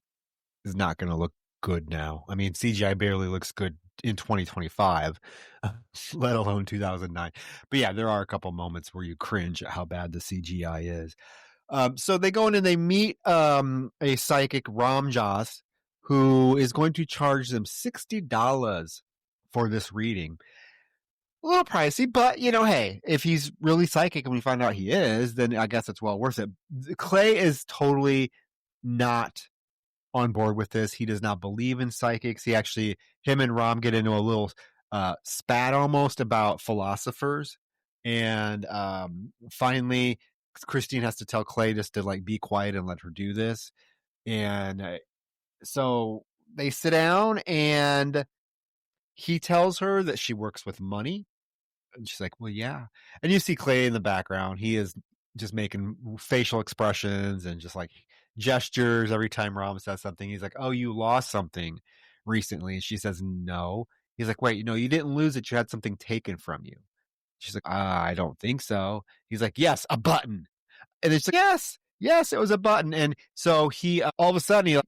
is not going to look good now. I mean, CGI barely looks good in 2025, let alone 2009. But yeah, there are a couple moments where you cringe at how bad the CGI is. So they go in and they meet a psychic, Ramjas, who is going to charge them $60 for this reading. A little pricey, but hey, if he's really psychic and we find out he is, then I guess it's well worth it. Clay is totally not on board with this. He does not believe in psychics. Him and Ram get into a little spat almost about philosophers. And finally, Christine has to tell Clay just to like be quiet and let her do this. And so they sit down, and he tells her that she works with money. And she's like, well, yeah. And you see Clay in the background. He is just making facial expressions and just like gestures every time Ram says something. He's like, oh, you lost something recently. And she says, no. He's like, wait, you didn't lose it. You had something taken from you. She's like, I don't think so. He's like, yes, a button. And it's like, yes, it was a button. And so he, all of a sudden,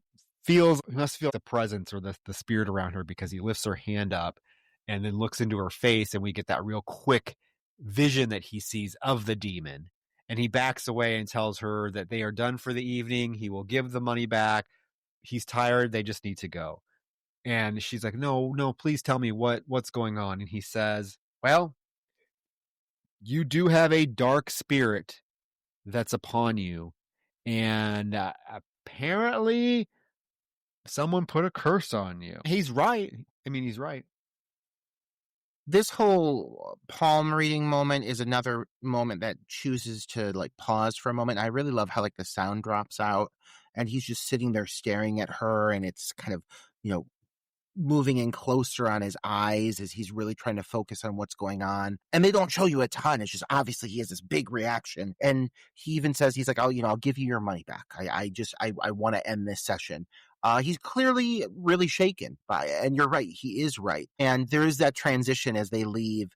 he must feel the presence or the spirit around her, because he lifts her hand up and then looks into her face, and we get that real quick vision that he sees of the demon. And he backs away and tells her that they are done for the evening. He will give the money back. He's tired. They just need to go. And she's like, no, please tell me what's going on. And he says, well, you do have a dark spirit that's upon you. And apparently someone put a curse on you. He's right. I mean, he's right. This whole palm reading moment is another moment that chooses to like pause for a moment. I really love how like the sound drops out, and he's just sitting there staring at her, and it's kind of, moving in closer on his eyes as he's really trying to focus on what's going on. And they don't show you a ton. It's just obviously he has this big reaction. And he even says, he's like, I'll give you your money back. I want to end this session. He's clearly really shaken by it. And you're right. He is right. And there is that transition as they leave.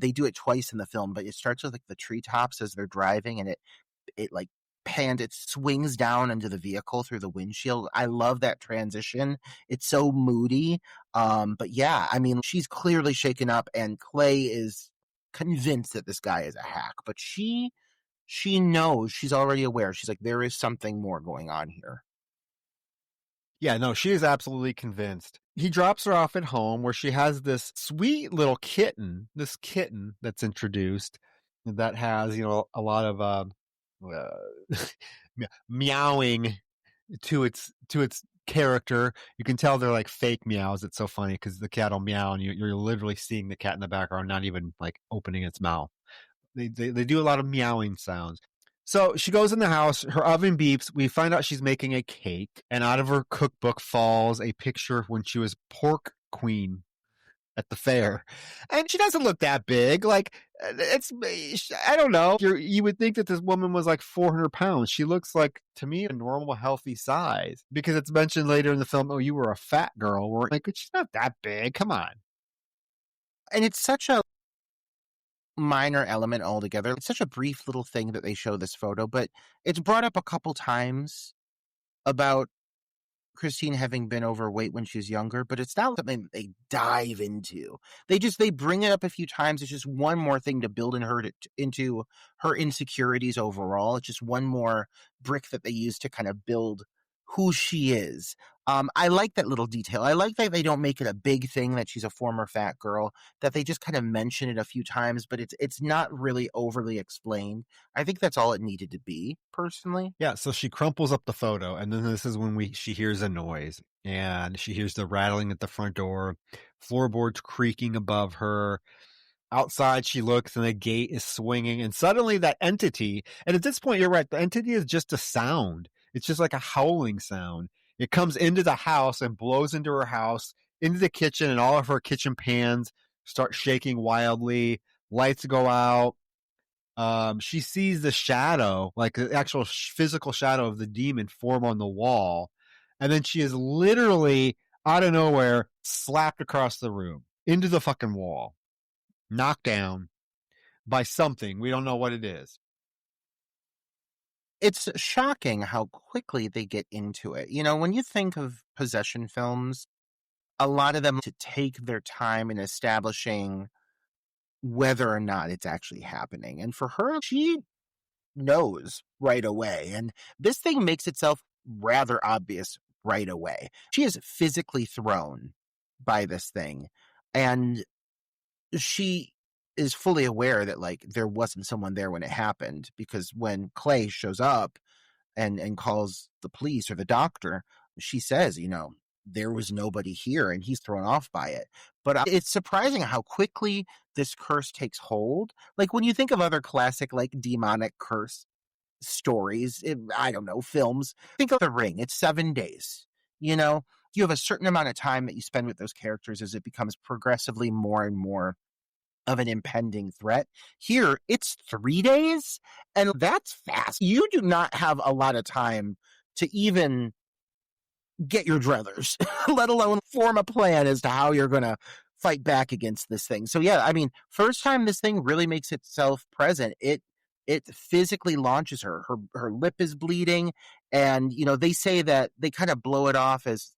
They do it twice in the film, but it starts with like the treetops as they're driving, and it like and it swings down into the vehicle through the windshield. I love that transition. It's so moody. But yeah, I mean, she's clearly shaken up, and Clay is convinced that this guy is a hack, but she knows, she's already aware. She's like, there is something more going on here. Yeah, no, she is absolutely convinced. He drops her off at home where she has this sweet little kitten, that's introduced that has, a lot of meowing to its character. You can tell they're like fake meows. It's so funny because the cat will meow and you're literally seeing the cat in the background, not even like opening its mouth. They do a lot of meowing sounds. So she goes in the house, her oven beeps, we find out she's making a cake, and out of her cookbook falls a picture when she was pork queen at the fair. And she doesn't look that big. Like, I don't know. You would think that this woman was like 400 pounds. She looks like, to me, a normal, healthy size. Because it's mentioned later in the film, oh, you were a fat girl. We're like, she's not that big. Come on. And it's such a minor element altogether. It's such a brief little thing that they show this photo, but it's brought up a couple times about Christine having been overweight when she was younger, but it's not something that they dive into. They bring it up a few times. It's just one more thing to build in her into her insecurities overall. It's just one more brick that they use to kind of build who she is. I like that little detail. I like that they don't make it a big thing that she's a former fat girl, that they just kind of mention it a few times, but it's not really overly explained. I think that's all it needed to be, personally. Yeah, so she crumples up the photo, and then this is when she hears a noise, and she hears the rattling at the front door, floorboards creaking above her. Outside, she looks, and the gate is swinging, and suddenly that entity, and at this point, you're right, the entity is just a sound. It's just like a howling sound. It comes into the house and blows into her house, into the kitchen, and all of her kitchen pans start shaking wildly. Lights go out. She sees the shadow, like the actual physical shadow of the demon form on the wall. And then she is literally, out of nowhere, slapped across the room into the fucking wall, knocked down by something. We don't know what it is. It's shocking how quickly they get into it. When you think of possession films, a lot of them to take their time in establishing whether or not it's actually happening. And for her, she knows right away. And this thing makes itself rather obvious right away. She is physically thrown by this thing. And she is fully aware that like there wasn't someone there when it happened, because when Clay shows up and calls the police or the doctor, she says, there was nobody here, and he's thrown off by it. But it's surprising how quickly this curse takes hold. Like when you think of other classic like demonic curse stories, I don't know, films, think of The Ring. It's 7 days. You have a certain amount of time that you spend with those characters as it becomes progressively more and more of an impending threat. Here, it's 3 days, and that's fast. You do not have a lot of time to even get your druthers, let alone form a plan as to how you're going to fight back against this thing. So yeah, I mean, first time this thing really makes itself present, it physically launches her. Her lip is bleeding, and they say that they kind of blow it off as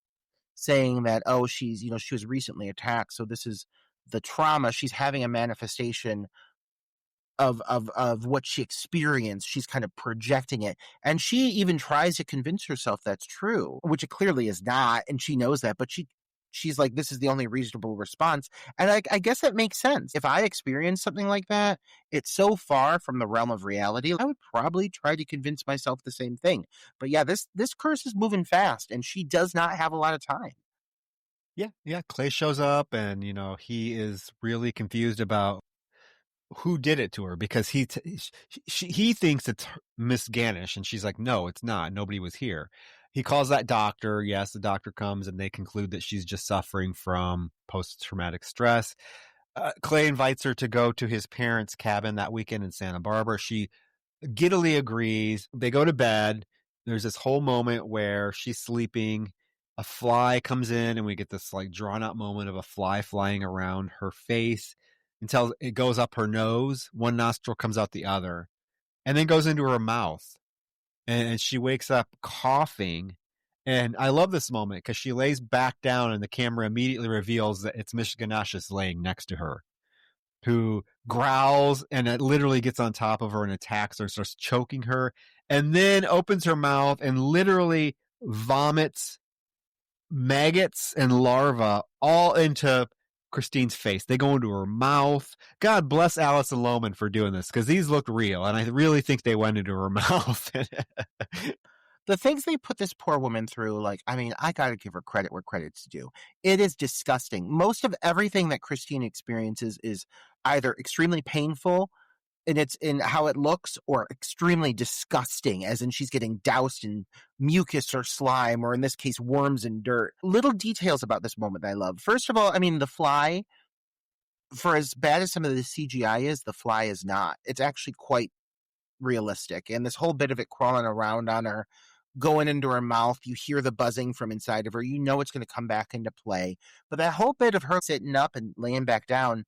saying that, oh, she's she was recently attacked, so this is the trauma. She's having a manifestation of what she experienced. She's kind of projecting it, and she even tries to convince herself that's true, which it clearly is not, and she knows that, but she's like, this is the only reasonable response. And I guess that makes sense. If I experienced something like that, it's so far from the realm of reality, I would probably try to convince myself the same thing. But yeah, this curse is moving fast, and she does not have a lot of time. Yeah. Clay shows up, and he is really confused about who did it to her, because he thinks it's Miss Ganush, and she's like, no, it's not. Nobody was here. He calls that doctor. Yes, the doctor comes, and they conclude that she's just suffering from post-traumatic stress. Clay invites her to go to his parents' cabin that weekend in Santa Barbara. She giddily agrees. They go to bed. There's this whole moment where she's sleeping. A fly comes in, and we get this like drawn out moment of a fly flying around her face until it goes up her nose. One nostril comes out the other, and then goes into her mouth. and she wakes up coughing. And I love this moment because she lays back down and the camera immediately reveals that it's Miss Ganush is laying next to her, who growls and it literally gets on top of her and attacks her, starts choking her, and then opens her mouth and literally vomits maggots and larvae all into Christine's face. They go into her mouth. God bless Alison Lohman for doing this because these look real, and I really think they went into her mouth. The things they put this poor woman through, like, I mean, I gotta give her credit where credit's due. It is disgusting. Most of everything that Christine experiences is either extremely painful and it's in how it looks, or extremely disgusting, as in she's getting doused in mucus or slime, or in this case, worms and dirt. Little details about this moment that I love. First of all, I mean, the fly, for as bad as some of the CGI is, the fly is not. It's actually quite realistic. And this whole bit of it crawling around on her, going into her mouth, you hear the buzzing from inside of her, you know it's going to come back into play. But that whole bit of her sitting up and laying back down,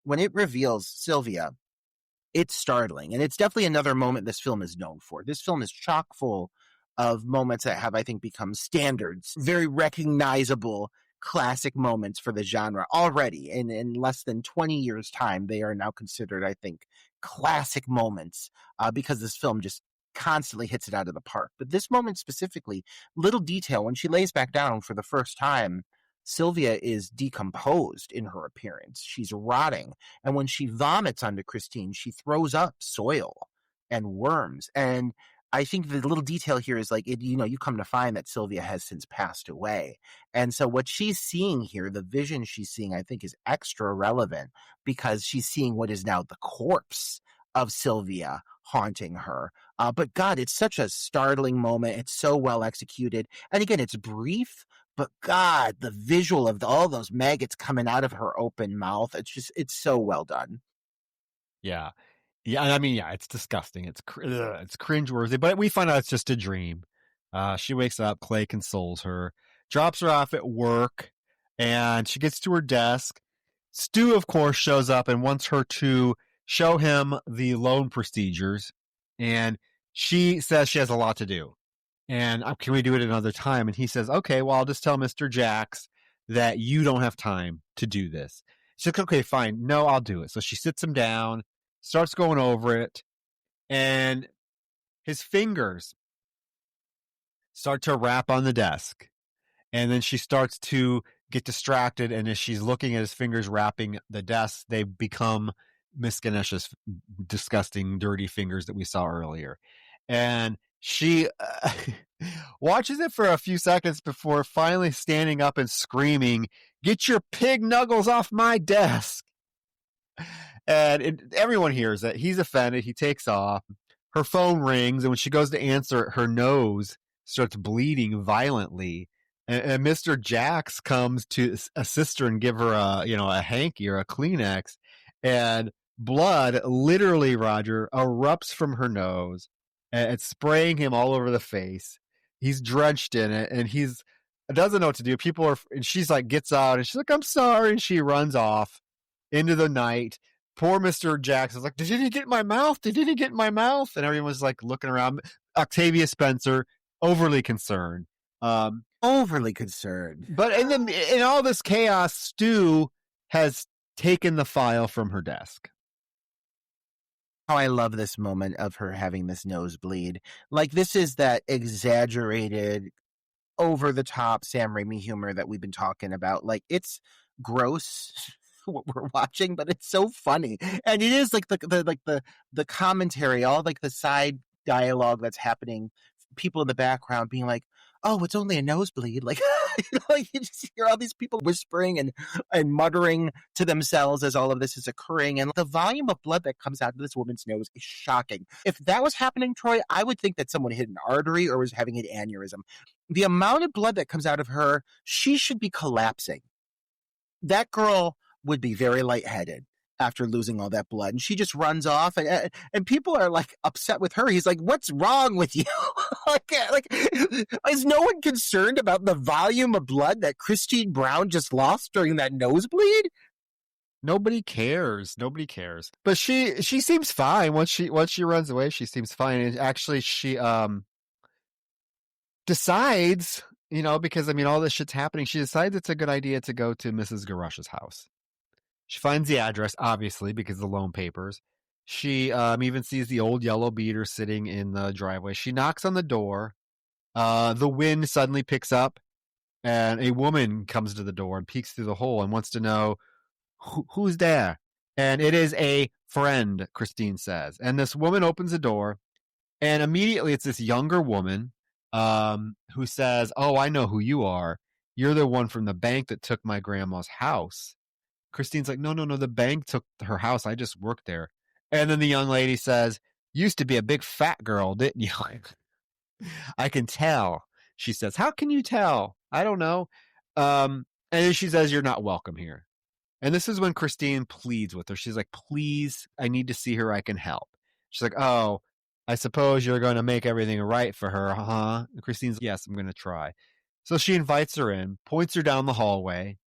when it reveals Sylvia, it's startling. And it's definitely another moment this film is known for. This film is chock full of moments that have, I think, become standards, very recognizable classic moments for the genre already. In less than 20 years' time, they are now considered, I think, classic moments because this film just constantly hits it out of the park. But this moment specifically, little detail, when she lays back down for the first time, Sylvia is decomposed in her appearance. She's rotting. And when she vomits onto Christine, she throws up soil and worms. And I think the little detail here is like, you come to find that Sylvia has since passed away. And so what she's seeing here, the vision she's seeing, I think is extra relevant because she's seeing what is now the corpse of Sylvia haunting her. But God, it's such a startling moment. It's so well executed. And again, it's brief, but God, the visual of all those maggots coming out of her open mouth, it's so well done. Yeah. Yeah, I mean, yeah, it's disgusting. It's cringeworthy, but we find out it's just a dream. She wakes up, Clay consoles her, drops her off at work, and she gets to her desk. Stu, of course, shows up and wants her to show him the loan procedures, and she says she has a lot to do. And can we do it another time? And he says, okay, well, I'll just tell Mr. Jacks that you don't have time to do this. She's like, okay, fine. No, I'll do it. So she sits him down, starts going over it, and his fingers start to rap on the desk. And then she starts to get distracted, and as she's looking at his fingers rapping the desk, they become Miss Ganush's disgusting, dirty fingers that we saw earlier. And she watches it for a few seconds before finally standing up and screaming, "Get your pig knuckles off my desk!" And everyone hears it. He's offended. He takes off. Her phone rings, and when she goes to answer it, her nose starts bleeding violently. And Mr. Jacks comes to assist her and give her a hanky or a Kleenex, and blood literally, Roger, erupts from her nose, and it's spraying him all over the face. He's drenched in it, and he's doesn't know what to do. And she's like, gets out, and she's like, "I'm sorry," and she runs off into the night. Poor Mr. Jacks is like, "Did he get in my mouth? Did he get in my mouth?" And everyone's like looking around. Octavia Spencer, overly concerned. Overly concerned. But in all this chaos, Stu has taken the file from her desk. Oh, I love this moment of her having this nosebleed. Like, this is that exaggerated, over-the-top Sam Raimi humor that we've been talking about. Like, it's gross what we're watching, but it's so funny. And it is like the commentary, all like the side dialogue that's happening, people in the background being like, "Oh, it's only a nosebleed." Like, you just hear all these people whispering and muttering to themselves as all of this is occurring. And the volume of blood that comes out of this woman's nose is shocking. If that was happening, Troy, I would think that someone hit an artery or was having an aneurysm. The amount of blood that comes out of her, she should be collapsing. That girl would be very lightheaded after losing all that blood. And she just runs off, and people are like upset with her. He's like, "What's wrong with you?" like, is no one concerned about the volume of blood that Christine Brown just lost during that nosebleed? Nobody cares. But she seems fine once she runs away. She seems fine. And actually, she decides, because all this shit's happening, she decides it's a good idea to go to Mrs. Garush's house. She finds the address, obviously, because of the loan papers. She even sees the old yellow beater sitting in the driveway. She knocks on the door. The wind suddenly picks up, and a woman comes to the door and peeks through the hole and wants to know who's there. And it is a friend, Christine says. And this woman opens the door, and immediately it's this younger woman who says, "Oh, I know who you are. You're the one from the bank that took my grandma's house." Christine's like, no, the bank took her house. I just worked there. And then the young lady says, "Used to be a big fat girl, didn't you?" "I can tell," she says. "How can you tell?" "I don't know." And then she says, "You're not welcome here." And this is when Christine pleads with her. She's like, "Please, I need to see her. I can help." She's like, "Oh, I suppose you're going to make everything right for her, huh?" And Christine's like, "Yes, I'm going to try." So she invites her in, points her down the hallway,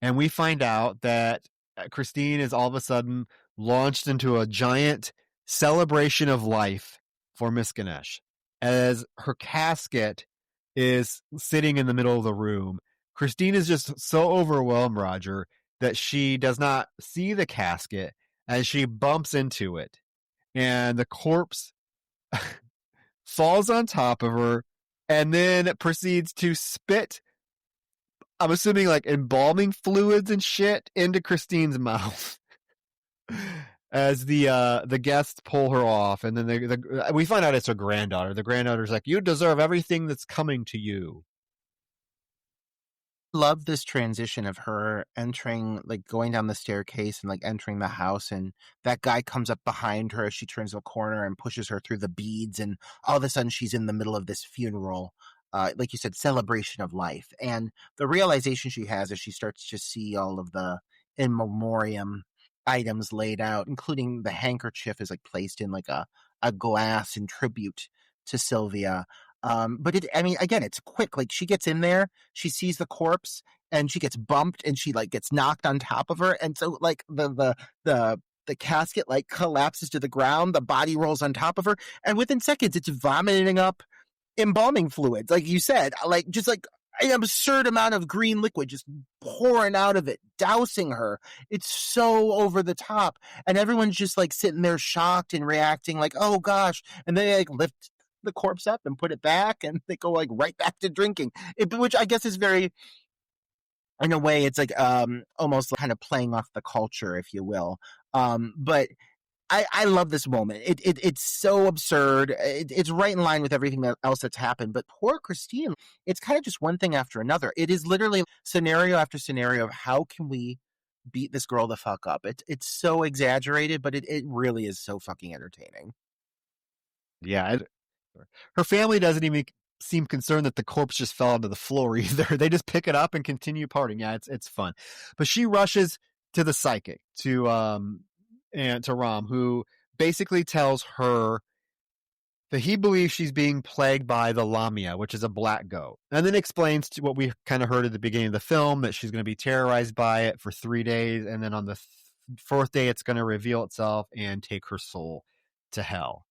and we find out that Christine is all of a sudden launched into a giant celebration of life for Miss Ganesh, as her casket is sitting in the middle of the room. Christine is just so overwhelmed, Roger, that she does not see the casket as she bumps into it. And the corpse falls on top of her and then proceeds to spit, I'm assuming like embalming fluids and shit, into Christine's mouth as the guests pull her off. And then we find out it's her granddaughter. The granddaughter's like, "You deserve everything that's coming to you." Love this transition of her entering, like going down the staircase and like entering the house, and that guy comes up behind her as she turns the corner and pushes her through the beads, and all of a sudden she's in the middle of this funeral, like you said, celebration of life. And the realization she has as she starts to see all of the in memoriam items laid out, including the handkerchief is like placed in like a glass in tribute to Sylvia. But again, it's quick. Like she gets in there, she sees the corpse, and she gets bumped, and she like gets knocked on top of her, and so like the casket like collapses to the ground, the body rolls on top of her, and within seconds, it's vomiting up embalming fluids, like you said, like just like an absurd amount of green liquid just pouring out of it, dousing her. It's so over the top, and everyone's just like sitting there shocked and reacting like, "Oh gosh," and they like lift the corpse up and put it back, and they go like right back to drinking, which I guess is very, in a way, it's like almost kind of playing off the culture, if you will. But I love this moment. It's so absurd. It's right in line with everything else that's happened. But poor Christine, it's kind of just one thing after another. It is literally scenario after scenario of how can we beat this girl the fuck up. It's so exaggerated, but it really is so fucking entertaining. Yeah, her family doesn't even seem concerned that the corpse just fell onto the floor either. They just pick it up and continue partying. Yeah, it's fun. But she rushes to the psychic, to Ram, who basically tells her that he believes she's being plagued by the lamia, which is a black goat, and then explains to what we kind of heard at the beginning of the film, that she's going to be terrorized by it for 3 days, and then on the fourth day it's going to reveal itself and take her soul to hell.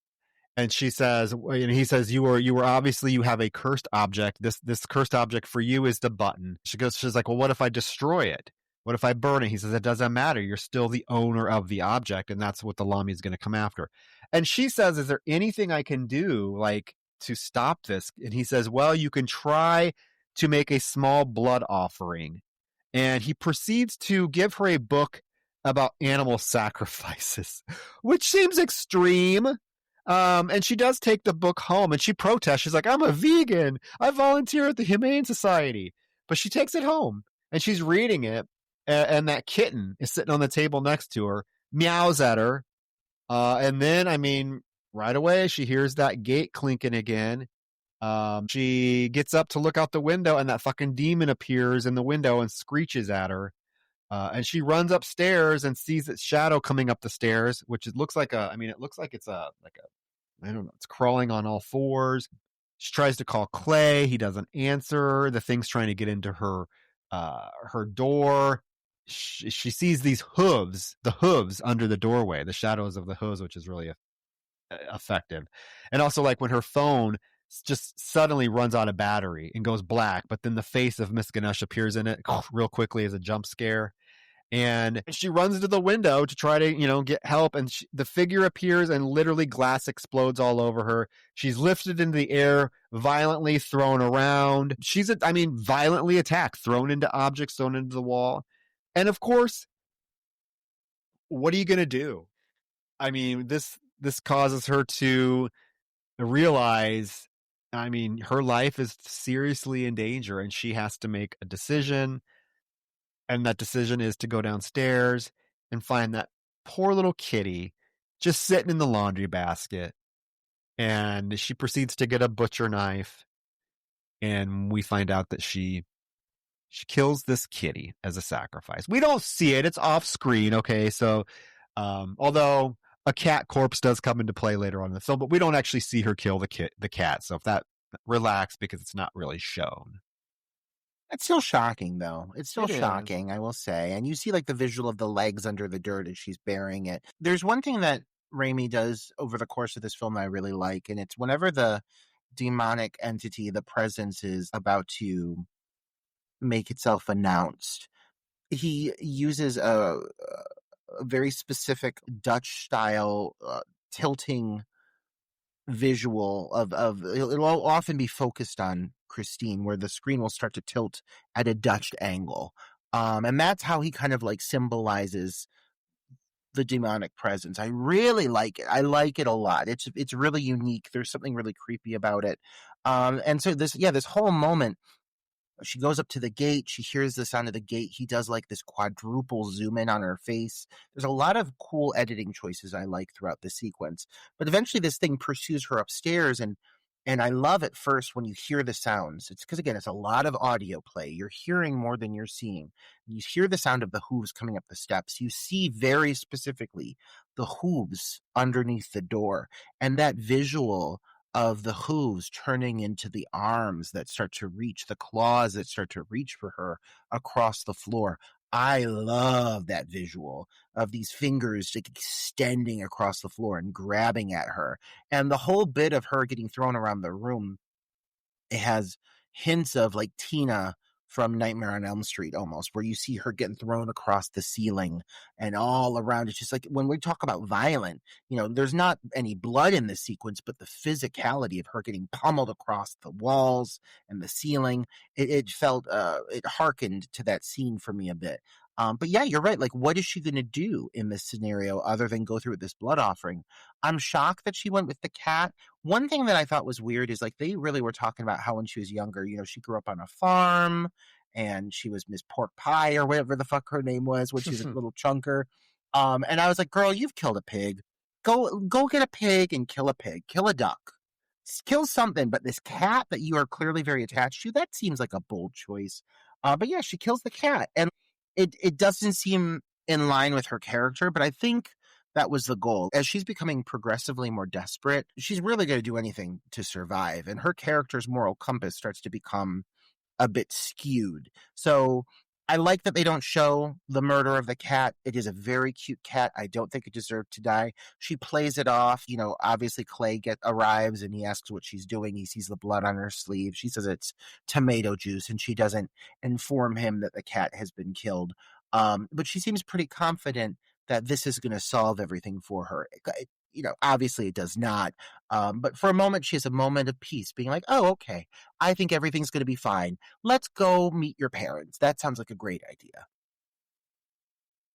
And she says, and he says, you were obviously, you have a cursed object. This cursed object for you is the button. She's like, "Well, what if I destroy it? What if I burn it?" He says, "It doesn't matter. You're still the owner of the object." And that's what the Lamia is going to come after. And she says, "Is there anything I can do, like, to stop this?" And he says, "Well, you can try to make a small blood offering." And he proceeds to give her a book about animal sacrifices, which seems extreme. And she does take the book home, and she protests. She's like, "I'm a vegan. I volunteer at the Humane Society." But she takes it home, and she's reading it, and that kitten is sitting on the table next to her, meows at her. And then, right away, she hears that gate clinking again. She gets up to look out the window, and that fucking demon appears in the window and screeches at her. And she runs upstairs and sees its shadow coming up the stairs, which it looks like it's I don't know, it's crawling on all fours. She tries to call Clay. He doesn't answer. The thing's trying to get into her door. She sees these hooves, the hooves under the doorway, the shadows of the hooves, which is really effective. And also, like, when her phone just suddenly runs out of battery and goes black, but then the face of Miss Ganush appears in it real quickly as a jump scare. And she runs to the window to try to, get help. And the figure appears and literally glass explodes all over her. She's lifted into the air, violently thrown around. She's, violently attacked, thrown into objects, thrown into the wall. And of course, what are you going to do? This causes her to realize, her life is seriously in danger and she has to make a decision. And that decision is to go downstairs and find that poor little kitty just sitting in the laundry basket. And she proceeds to get a butcher knife. And we find out that she kills this kitty as a sacrifice. We don't see it. It's off screen. Okay. So, although a cat corpse does come into play later on in the film, but we don't actually see her kill the cat. So if that, relax, because it's not really shown. It's still shocking, though. It's still It is. shocking, I will say. And you see like the visual of the legs under the dirt as she's burying it. There's one thing that Raimi does over the course of this film that I really like, and it's whenever the demonic entity, the presence, is about to make itself announced, he uses a very specific Dutch style tilting visual of it'll often be focused on Christine, where the screen will start to tilt at a Dutch angle. And that's how he kind of like symbolizes the demonic presence. I really like it. I like it a lot. It's really unique. There's something really creepy about it. And so this whole moment, she goes up to the gate. She hears the sound of the gate. He does like this quadruple zoom in on her face. There's a lot of cool editing choices I like throughout the sequence. But eventually this thing pursues her upstairs, and I love at first when you hear the sounds. It's because, again, it's a lot of audio play. You're hearing more than you're seeing. You hear the sound of the hooves coming up the steps. You see very specifically the hooves underneath the door. And that visual of the hooves turning into the arms that start to reach, the claws that start to reach for her across the floor. I love that visual of these fingers extending across the floor and grabbing at her. And the whole bit of her getting thrown around the room, it has hints of like Tina from Nightmare on Elm Street almost, where you see her getting thrown across the ceiling and all around. It's just like when we talk about violent, there's not any blood in this sequence, but the physicality of her getting pummeled across the walls and the ceiling, it felt, it harkened to that scene for me a bit. But yeah, you're right. Like, what is she going to do in this scenario other than go through with this blood offering? I'm shocked that she went with the cat. One thing that I thought was weird is like they really were talking about how when she was younger, she grew up on a farm and she was Miss Pork Pie or whatever the fuck her name was, which is a little chunker. And I was like, girl, you've killed a pig. Go get a pig and kill a pig. Kill a duck. Kill something. But this cat that you are clearly very attached to, that seems like a bold choice. But yeah, she kills the cat. And it doesn't seem in line with her character, but I think that was the goal. As she's becoming progressively more desperate, she's really going to do anything to survive. And her character's moral compass starts to become a bit skewed. So I like that they don't show the murder of the cat. It is a very cute cat. I don't think it deserved to die. She plays it off. Obviously Clay arrives and he asks what she's doing. He sees the blood on her sleeve. She says it's tomato juice, and she doesn't inform him that the cat has been killed. But she seems pretty confident that this is going to solve everything for her. Obviously it does not. But for a moment, she has a moment of peace, being like, oh, okay, I think everything's going to be fine. Let's go meet your parents. That sounds like a great idea.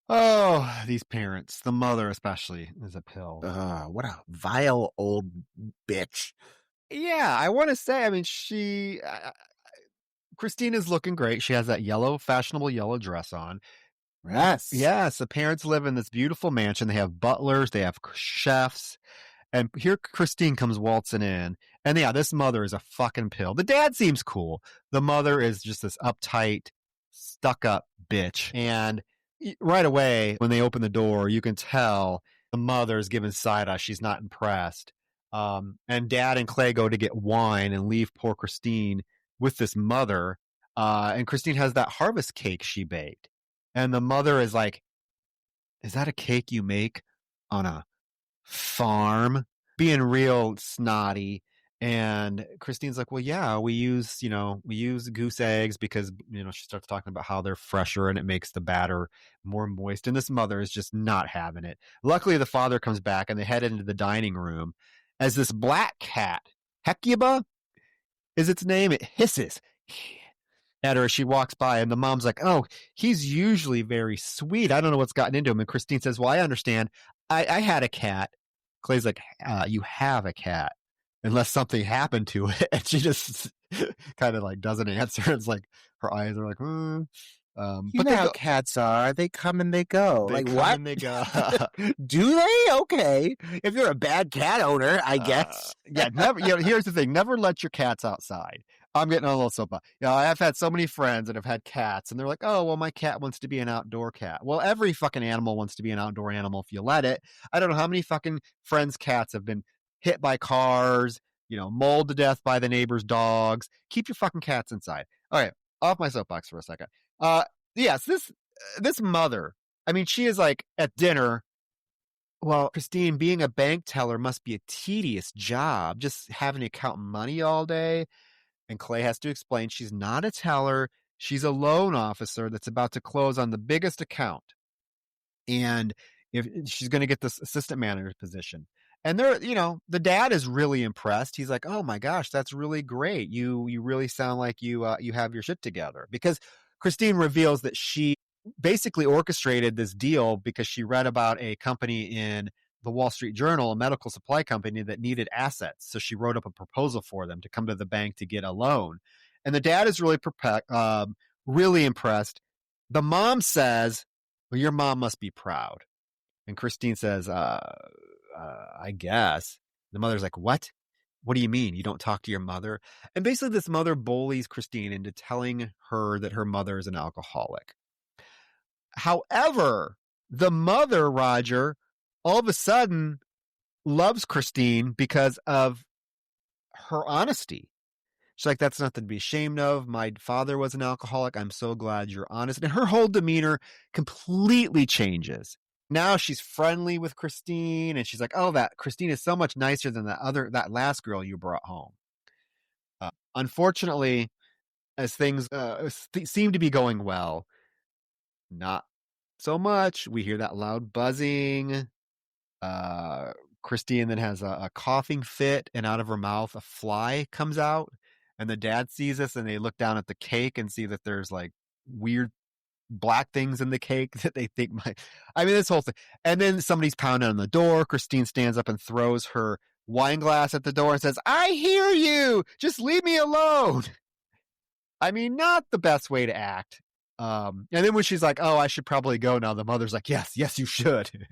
Oh, these parents, the mother especially, is a pill. What a vile old bitch. Yeah, I want to say, Christine is looking great. She has that fashionable yellow dress on. Yes. Yes, the parents live in this beautiful mansion. They have butlers, they have chefs, and here Christine comes waltzing in. And yeah, this mother is a fucking pill. The dad seems cool. The mother is just this uptight, stuck-up bitch. And right away, when they open the door, you can tell the mother's giving side eye. She's not impressed. And Dad and Clay go to get wine and leave poor Christine with this mother. And Christine has that harvest cake she baked. And the mother is like, is that a cake you make on a farm? Being real snotty. And Christine's like, well, yeah, we use goose eggs because, she starts talking about how they're fresher and it makes the batter more moist. And this mother is just not having it. Luckily, the father comes back and they head into the dining room as this black cat, Hecuba is its name. It hisses at her as she walks by. And the mom's like, oh, he's usually very sweet. I don't know what's gotten into him. And Christine says, well, I understand. I had a cat. Clay's like, you have a cat. Unless something happened to it. And she just kind of like doesn't answer. It's like her eyes are like, but know how cats are. They come and they go. They like, come what? And they go. Do they? Okay. If you're a bad cat owner, I guess. Yeah, never. Here's the thing: never let your cats outside. I'm getting a little soapbox. I've had so many friends that have had cats, and they're like, "Oh, well, my cat wants to be an outdoor cat." Well, every fucking animal wants to be an outdoor animal if you let it. I don't know how many fucking friends' cats have been hit by cars, mauled to death by the neighbor's dogs. Keep your fucking cats inside. All right, off my soapbox for a second. Yes, this mother, I mean, she is like at dinner. Well, Christine, being a bank teller must be a tedious job, just having to count money all day. And Clay has to explain she's not a teller. She's a loan officer that's about to close on the biggest account. And if she's going to get this assistant manager position. And the dad is really impressed. He's like, oh my gosh, that's really great. You really sound like you have your shit together. Because Christine reveals that she basically orchestrated this deal because she read about a company in the Wall Street Journal, a medical supply company that needed assets. So she wrote up a proposal for them to come to the bank to get a loan. And the dad is really really impressed. The mom says, well, your mom must be proud. And Christine says, I guess. The mother's like, what? What do you mean? You don't talk to your mother? And basically this mother bullies Christine into telling her that her mother is an alcoholic. However, the mother, Roger, all of a sudden loves Christine because of her honesty. She's like, that's nothing to be ashamed of. My father was an alcoholic. I'm so glad you're honest. And her whole demeanor completely changes. Now she's friendly with Christine, and she's like, oh, that Christine is so much nicer than that last girl you brought home. Unfortunately, as things seem to be going well, not so much. We hear that loud buzzing. Christine then has a coughing fit, and out of her mouth, a fly comes out. And the dad sees this, and they look down at the cake and see that there's like weird black things in the cake that they think this whole thing. And then somebody's pounding on the door. Christine stands up and throws her wine glass at the door and says, I hear you. Just leave me alone. I mean, not the best way to act. And then when she's like, oh, I should probably go now, the mother's like, yes, you should.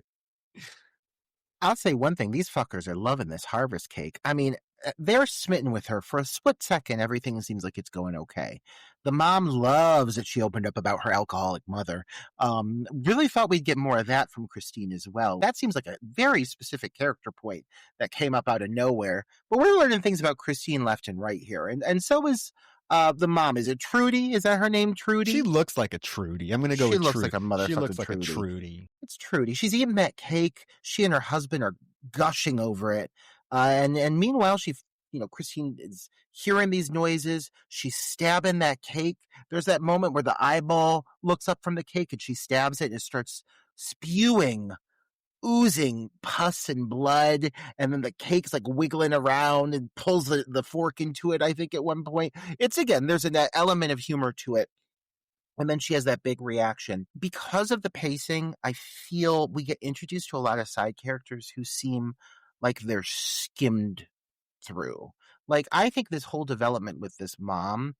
I'll say one thing. These fuckers are loving this harvest cake. I mean, they're smitten with her. For a split second, everything seems like it's going okay. The mom loves that she opened up about her alcoholic mother. Really thought we'd get more of that from Christine as well. That seems like a very specific character point that came up out of nowhere. But we're learning things about Christine left and right here. And so is the mom. Is it Trudy? Is that her name, Trudy? She looks like a Trudy. I'm going to go with Trudy. She looks like a motherfucking Trudy. She looks like a Trudy. It's Trudy. She's eating that cake. She and her husband are gushing over it. And meanwhile, Christine is hearing these noises. She's stabbing that cake. There's that moment where the eyeball looks up from the cake and she stabs it and it starts spewing, oozing pus and blood. And then the cake's like wiggling around and pulls the fork into it, I think, at one point. There's an element of humor to it. And then she has that big reaction. Because of the pacing, I feel we get introduced to a lot of side characters who seem like they're skimmed through. Like, I think this whole development with this mom,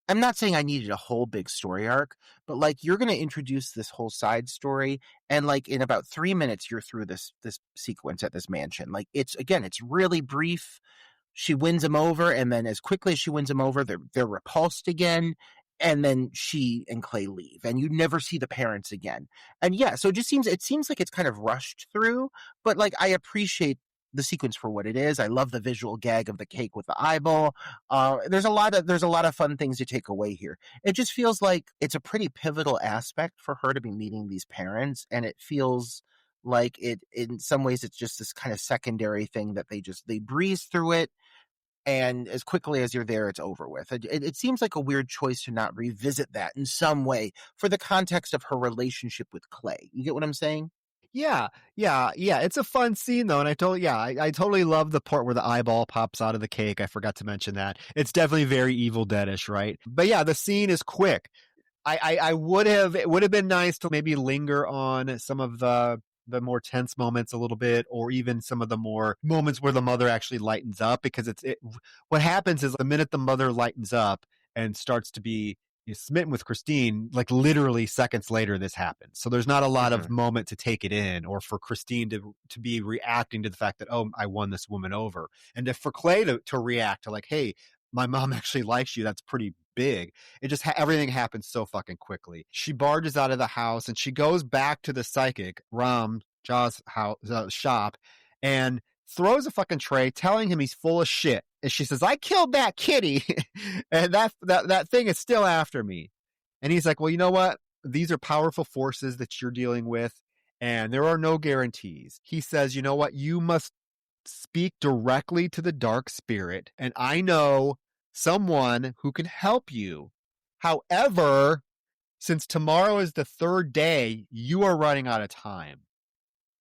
I'm not saying I needed a whole big story arc, but like, you're going to introduce this whole side story, and like in about 3 minutes, you're through this sequence at this mansion. Like, it's really brief. She wins him over, and then as quickly as she wins him over, they're repulsed again. And then she and Clay leave, and you never see the parents again. And yeah, so it seems like it's kind of rushed through, but like, I appreciate the sequence for what it is. I love the visual gag of the cake with the eyeball. There's a lot of fun things to take away here. It just feels like it's a pretty pivotal aspect for her to be meeting these parents, and it feels like it, in some ways, it's just this kind of secondary thing that they breeze through it. and as quickly as you're there, it's over with. It seems like a weird choice to not revisit that in some way for the context of her relationship with Clay. You get what I'm saying? Yeah, yeah, yeah. It's a fun scene though, and I totally love the part where the eyeball pops out of the cake. I forgot to mention that. It's definitely very Evil Deadish, right? But yeah, the scene is quick. It would have been nice to maybe linger on some of the more tense moments a little bit, or even some of the more moments where the mother actually lightens up, because what happens is the minute the mother lightens up and starts to be smitten with Christine, like literally seconds later this happens. So there's not a lot of moment to take it in, or for Christine to be reacting to the fact that, oh, I won this woman over. And for Clay to react to like, hey, my mom actually likes you, that's pretty big. It just everything happens so fucking quickly. She barges out of the house and she goes back to the psychic Ram Jaw's house, shop, and throws a fucking tray, telling him he's full of shit. And she says, "I killed that kitty, and that thing is still after me." And he's like, "Well, you know what? These are powerful forces that you're dealing with, and there are no guarantees." He says, "You know what? You must speak directly to the dark spirit, and I know someone who can help you. However, since tomorrow is the third day, you are running out of time.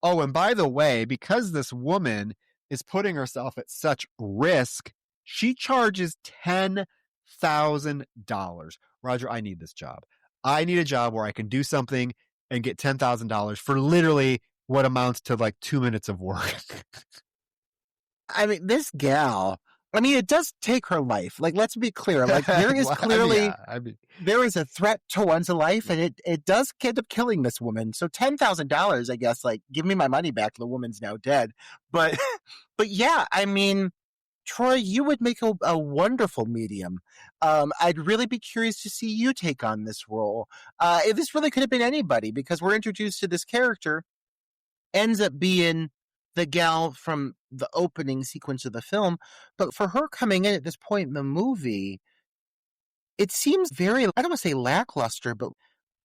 Oh, and by the way, because this woman is putting herself at such risk, she charges $10,000. Roger, I need this job. I need a job where I can do something and get $10,000 for literally what amounts to like 2 minutes of work." I mean, this gal, I mean, it does take her life. Like, let's be clear. Like, there is clearly, there is a threat to one's life, and it does end up killing this woman. So $10,000, I guess, like, give me my money back. The woman's now dead. But yeah, I mean, Troy, you would make a wonderful medium. I'd really be curious to see you take on this role. This really could have been anybody, because we're introduced to this character, ends up being the gal from the opening sequence of the film. But for her coming in at this point in the movie, it seems very, I don't want to say lackluster, but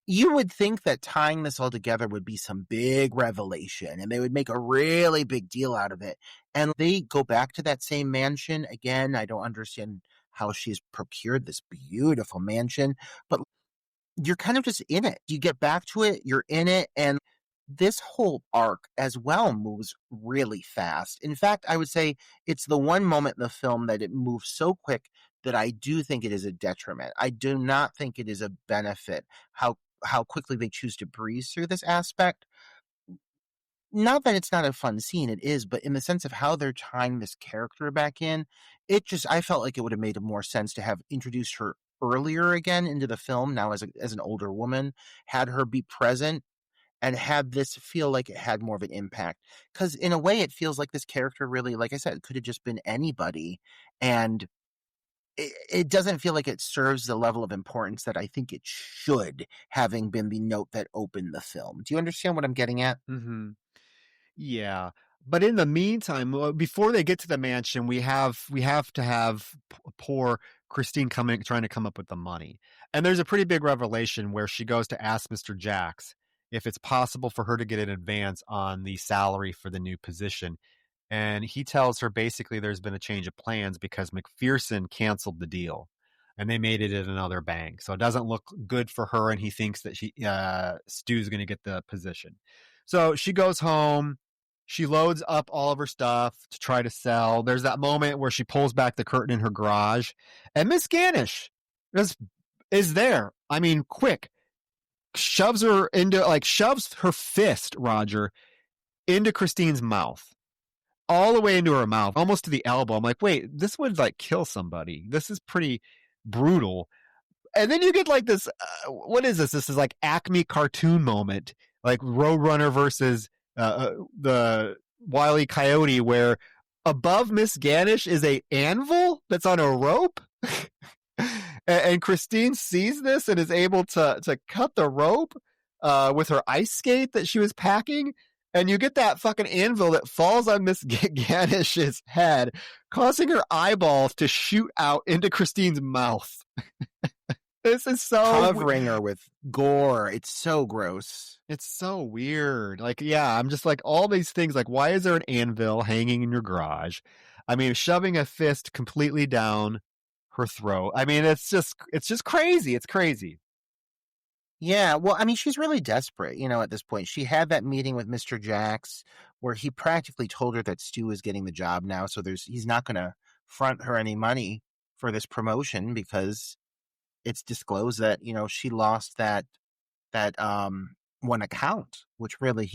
you would think that tying this all together would be some big revelation, and they would make a really big deal out of it. And they go back to that same mansion again. I don't understand how she's procured this beautiful mansion, but you're kind of just in it. You get back to it, you're in it, and this whole arc as well moves really fast. In fact, I would say it's the one moment in the film that it moves so quick that I do think it is a detriment. I do not think it is a benefit how quickly they choose to breeze through this aspect. Not that it's not a fun scene, it is, but in the sense of how they're tying this character back in, I felt like it would have made more sense to have introduced her earlier again into the film, now as an older woman, had her be present, and had this feel like it had more of an impact. Because in a way, it feels like this character really, like I said, could have just been anybody. And it doesn't feel like it serves the level of importance that I think it should, having been the note that opened the film. Do you understand what I'm getting at? Mm-hmm. Yeah. But in the meantime, before they get to the mansion, we have to have poor Christine trying to come up with the money. And there's a pretty big revelation where she goes to ask Mr. Jacks if it's possible for her to get an advance on the salary for the new position. And he tells her basically there's been a change of plans because McPherson canceled the deal and they made it at another bank. So it doesn't look good for her. And he thinks that Stu's going to get the position. So she goes home. She loads up all of her stuff to try to sell. There's that moment where she pulls back the curtain in her garage, and Miss Ganush is there. I mean, quick. Shoves her fist, Roger, into Christine's mouth. All the way into her mouth, almost to the elbow. I'm like, wait, this would like kill somebody. This is pretty brutal. And then you get like this, what is this? This is like Acme cartoon moment, like Roadrunner versus the Wile E. Coyote, where above Miss Ganush is a anvil that's on a rope. And Christine sees this and is able to cut the rope with her ice skate that she was packing. And you get that fucking anvil that falls on Miss Ganush's head, causing her eyeballs to shoot out into Christine's mouth. This is so covering her with gore. It's so gross. It's so weird. Like, yeah, I'm just like all these things. Like, why is there an anvil hanging in your garage? I mean, shoving a fist completely down her throat. I mean, it's just crazy. It's crazy. Yeah, well, I mean, she's really desperate, at this point. She had that meeting with Mr. Jax where he practically told her that Stu is getting the job now, so he's not going to front her any money for this promotion because it's disclosed that, she lost that one account, which really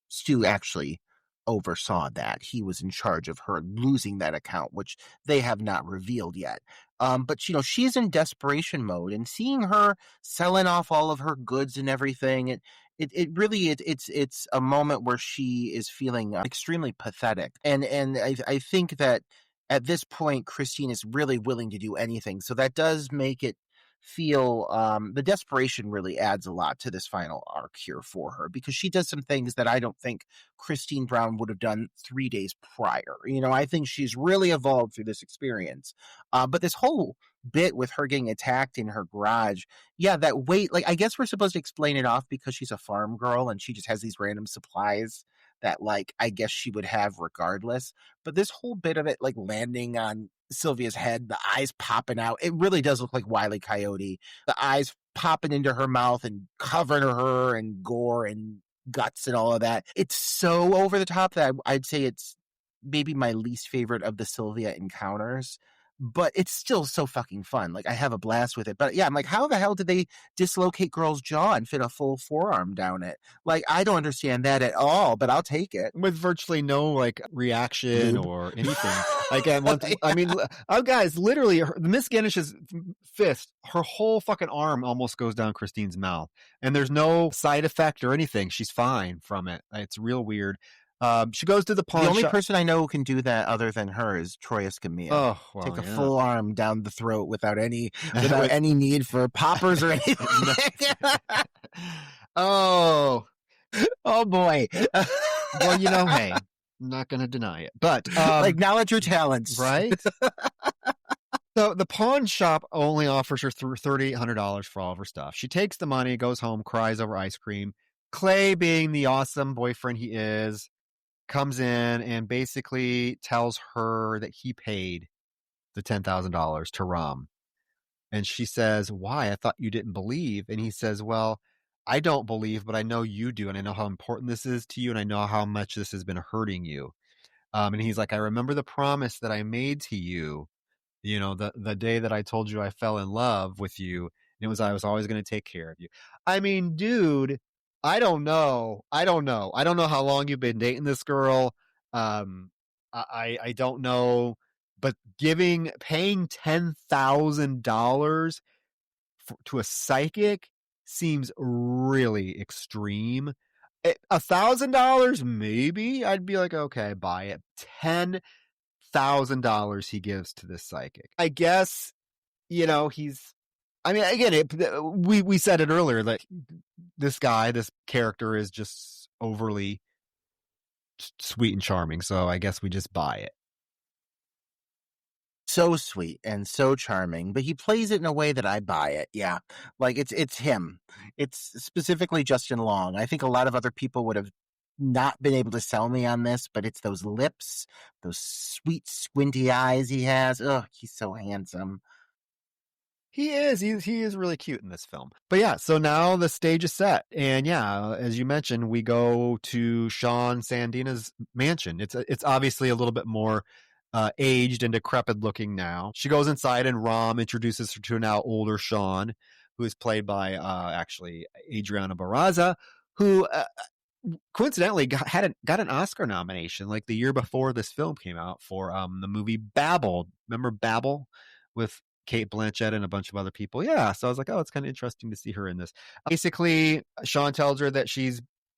Stu actually oversaw that. He was in charge of her losing that account, which they have not revealed yet. But she's in desperation mode, and seeing her selling off all of her goods and everything, it's a moment where she is feeling extremely pathetic. And I think that at this point, Christine is really willing to do anything. So that does make it feel the desperation really adds a lot to this final arc here for her, because she does some things that I don't think Christine Brown would have done 3 days prior. I think she's really evolved through this experience. But this whole bit with her getting attacked in her garage, yeah, that weight, like, I guess we're supposed to explain it off because she's a farm girl and she just has these random supplies that, like, I guess she would have regardless. But this whole bit of it, like, landing on Sylvia's head, the eyes popping out, it really does look like Wile E. Coyote. The eyes popping into her mouth and covering her in gore and guts and all of that. It's so over the top that I'd say it's maybe my least favorite of the Sylvia encounters, but it's still so fucking fun. Like, I have a blast with it. But yeah, I'm like, how the hell did they dislocate girl's jaw and fit a full forearm down it? Like, I don't understand that at all, but I'll take it. With virtually no, like, reaction Lube. or anything. Like, I mean, guys, literally, Miss Ganush's fist, her whole fucking arm almost goes down Christine's mouth. And there's no side effect or anything. She's fine from it. It's real weird. She goes to the pawn shop. The only person I know who can do that other than her is Troy Escamilla. Oh, well, take a full arm down the throat without any need for poppers or anything. Oh boy. Well, hey, I'm not going to deny it, but acknowledge your talents, right? So the pawn shop only offers her $3,800 for all of her stuff. She takes the money, goes home, cries over ice cream. Clay, being the awesome boyfriend he is, comes in and basically tells her that he paid the $10,000 to Ram. And she says, why? I thought you didn't believe. And he says, well, I don't believe, but I know you do. And I know how important this is to you. And I know how much this has been hurting you. And he's like, I remember the promise that I made to you, the day that I told you I fell in love with you. And it was, I was always going to take care of you. I mean, dude, I don't know how long you've been dating this girl. I don't know, but paying $10,000 to a psychic seems really extreme. $1,000, maybe I'd be like, okay, buy it. $10,000 he gives to this psychic. I guess, I mean, again, we said it earlier that this character is just overly sweet and charming. So I guess we just buy it. So sweet and so charming, but he plays it in a way that I buy it. Yeah. Like, it's him. It's specifically Justin Long. I think a lot of other people would have not been able to sell me on this, but it's those lips, those sweet squinty eyes he has. Oh, he's so handsome. He is really cute in this film. But yeah, so now the stage is set. And yeah, as you mentioned, we go to Sean Sandina's mansion. It's obviously a little bit more aged and decrepit looking now. She goes inside and Ram introduces her to a now older Sean, who is played by actually Adriana Barraza, who coincidentally got an Oscar nomination like the year before this film came out for the movie Babel. Remember Babel with Kate Blanchett and a bunch of other people? Yeah, so I was like, oh, it's kind of interesting to see her in this. Basically, Sean tells her that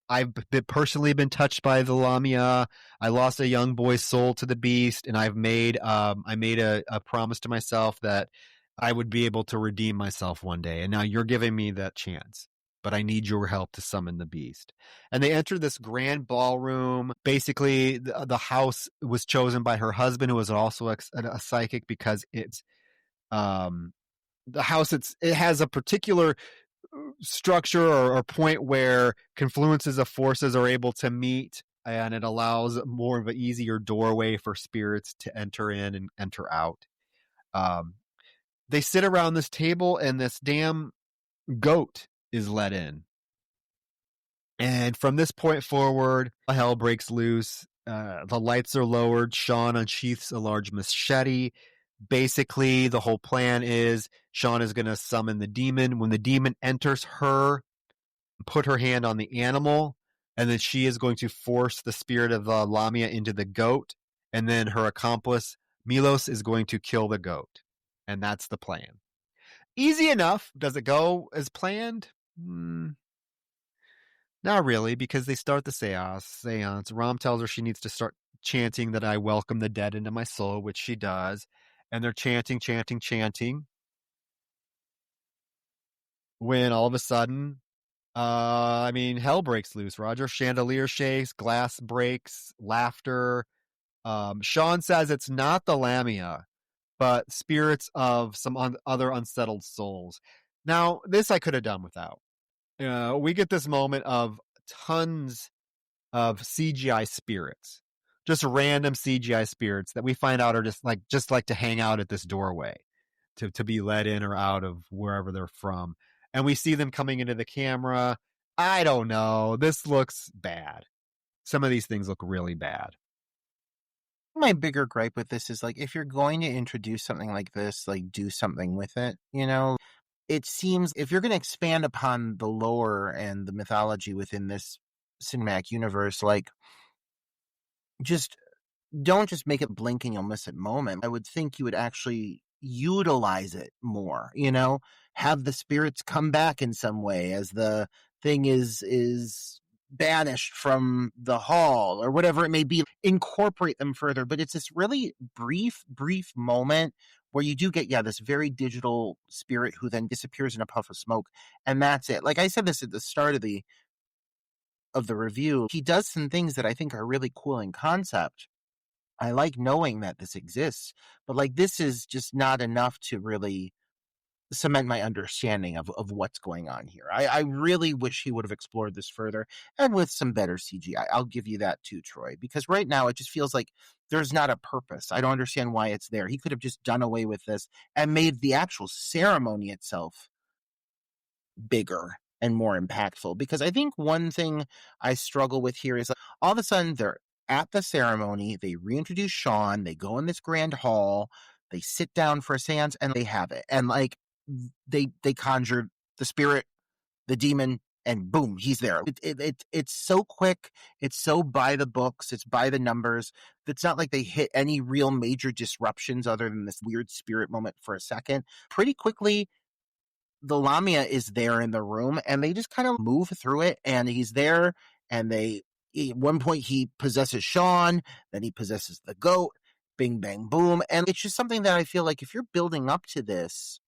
I've personally been touched by the Lamia. I lost a young boy's soul to the beast, and I made a promise to myself that I would be able to redeem myself one day. And now you're giving me that chance, but I need your help to summon the beast. And they enter this grand ballroom. Basically, the house was chosen by her husband, who was also a psychic, because it's the house. It has a particular structure or point where confluences of forces are able to meet and it allows more of an easier doorway for spirits to enter in and enter out. They sit around this table, and this damn goat is let in. And from this point forward, hell breaks loose. The lights are lowered. Sean unsheaths a large machete. Basically, the whole plan is Sean is going to summon the demon. When the demon enters her, put her hand on the animal, and then she is going to force the spirit of the Lamia into the goat, and then her accomplice, Milos, is going to kill the goat. And that's the plan. Easy enough. Does it go as planned? Not really, because they start the seance. Ram tells her she needs to start chanting that I welcome the dead into my soul, which she does. And they're chanting. When all of a sudden, hell breaks loose, Roger. Chandelier shakes, glass breaks, laughter. Sean says it's not the Lamia, but spirits of some other unsettled souls. Now, this I could have done without. We get this moment of tons of CGI spirits, just random CGI spirits that we find out are just like to hang out at this doorway to be let in or out of wherever they're from. And we see them coming into the camera. I don't know. This looks bad. Some of these things look really bad. My bigger gripe with this is, like, if you're going to introduce something like this, like, do something with it, you know? It seems if you're going to expand upon the lore and the mythology within this cinematic universe, like, just don't just make it blink and you'll miss it moment. I would think you would actually utilize it more, you know, have the spirits come back in some way as the thing is banished from the hall or whatever it may be, incorporate them further. But it's this really brief moment where you do get, this very digital spirit who then disappears in a puff of smoke. And that's it. Like I said this at the start of the review, he does some things that I think are really cool in concept. I like knowing that this exists, but like this is just not enough to really cement my understanding of what's going on here. I really wish he would have explored this further and with some better CGI. I'll give you that too, Troy, because right now it just feels like there's not a purpose. I don't understand why it's there. He could have just done away with this and made the actual ceremony itself bigger and more impactful. Because I think one thing I struggle with here is, like, all of a sudden they're at the ceremony, they reintroduce Sean, they go in this grand hall, they sit down for a seance, and they have it. And like they conjured the spirit, the demon, and boom, he's there. It's so quick, it's so by the books, it's by the numbers. It's not like they hit any real major disruptions other than this weird spirit moment for a second. Pretty quickly, the Lamia is there in the room, and they just kind of move through it, and he's there, and at one point he possesses Sean, then he possesses the goat, bing, bang, boom. And it's just something that I feel like if you're building up to this,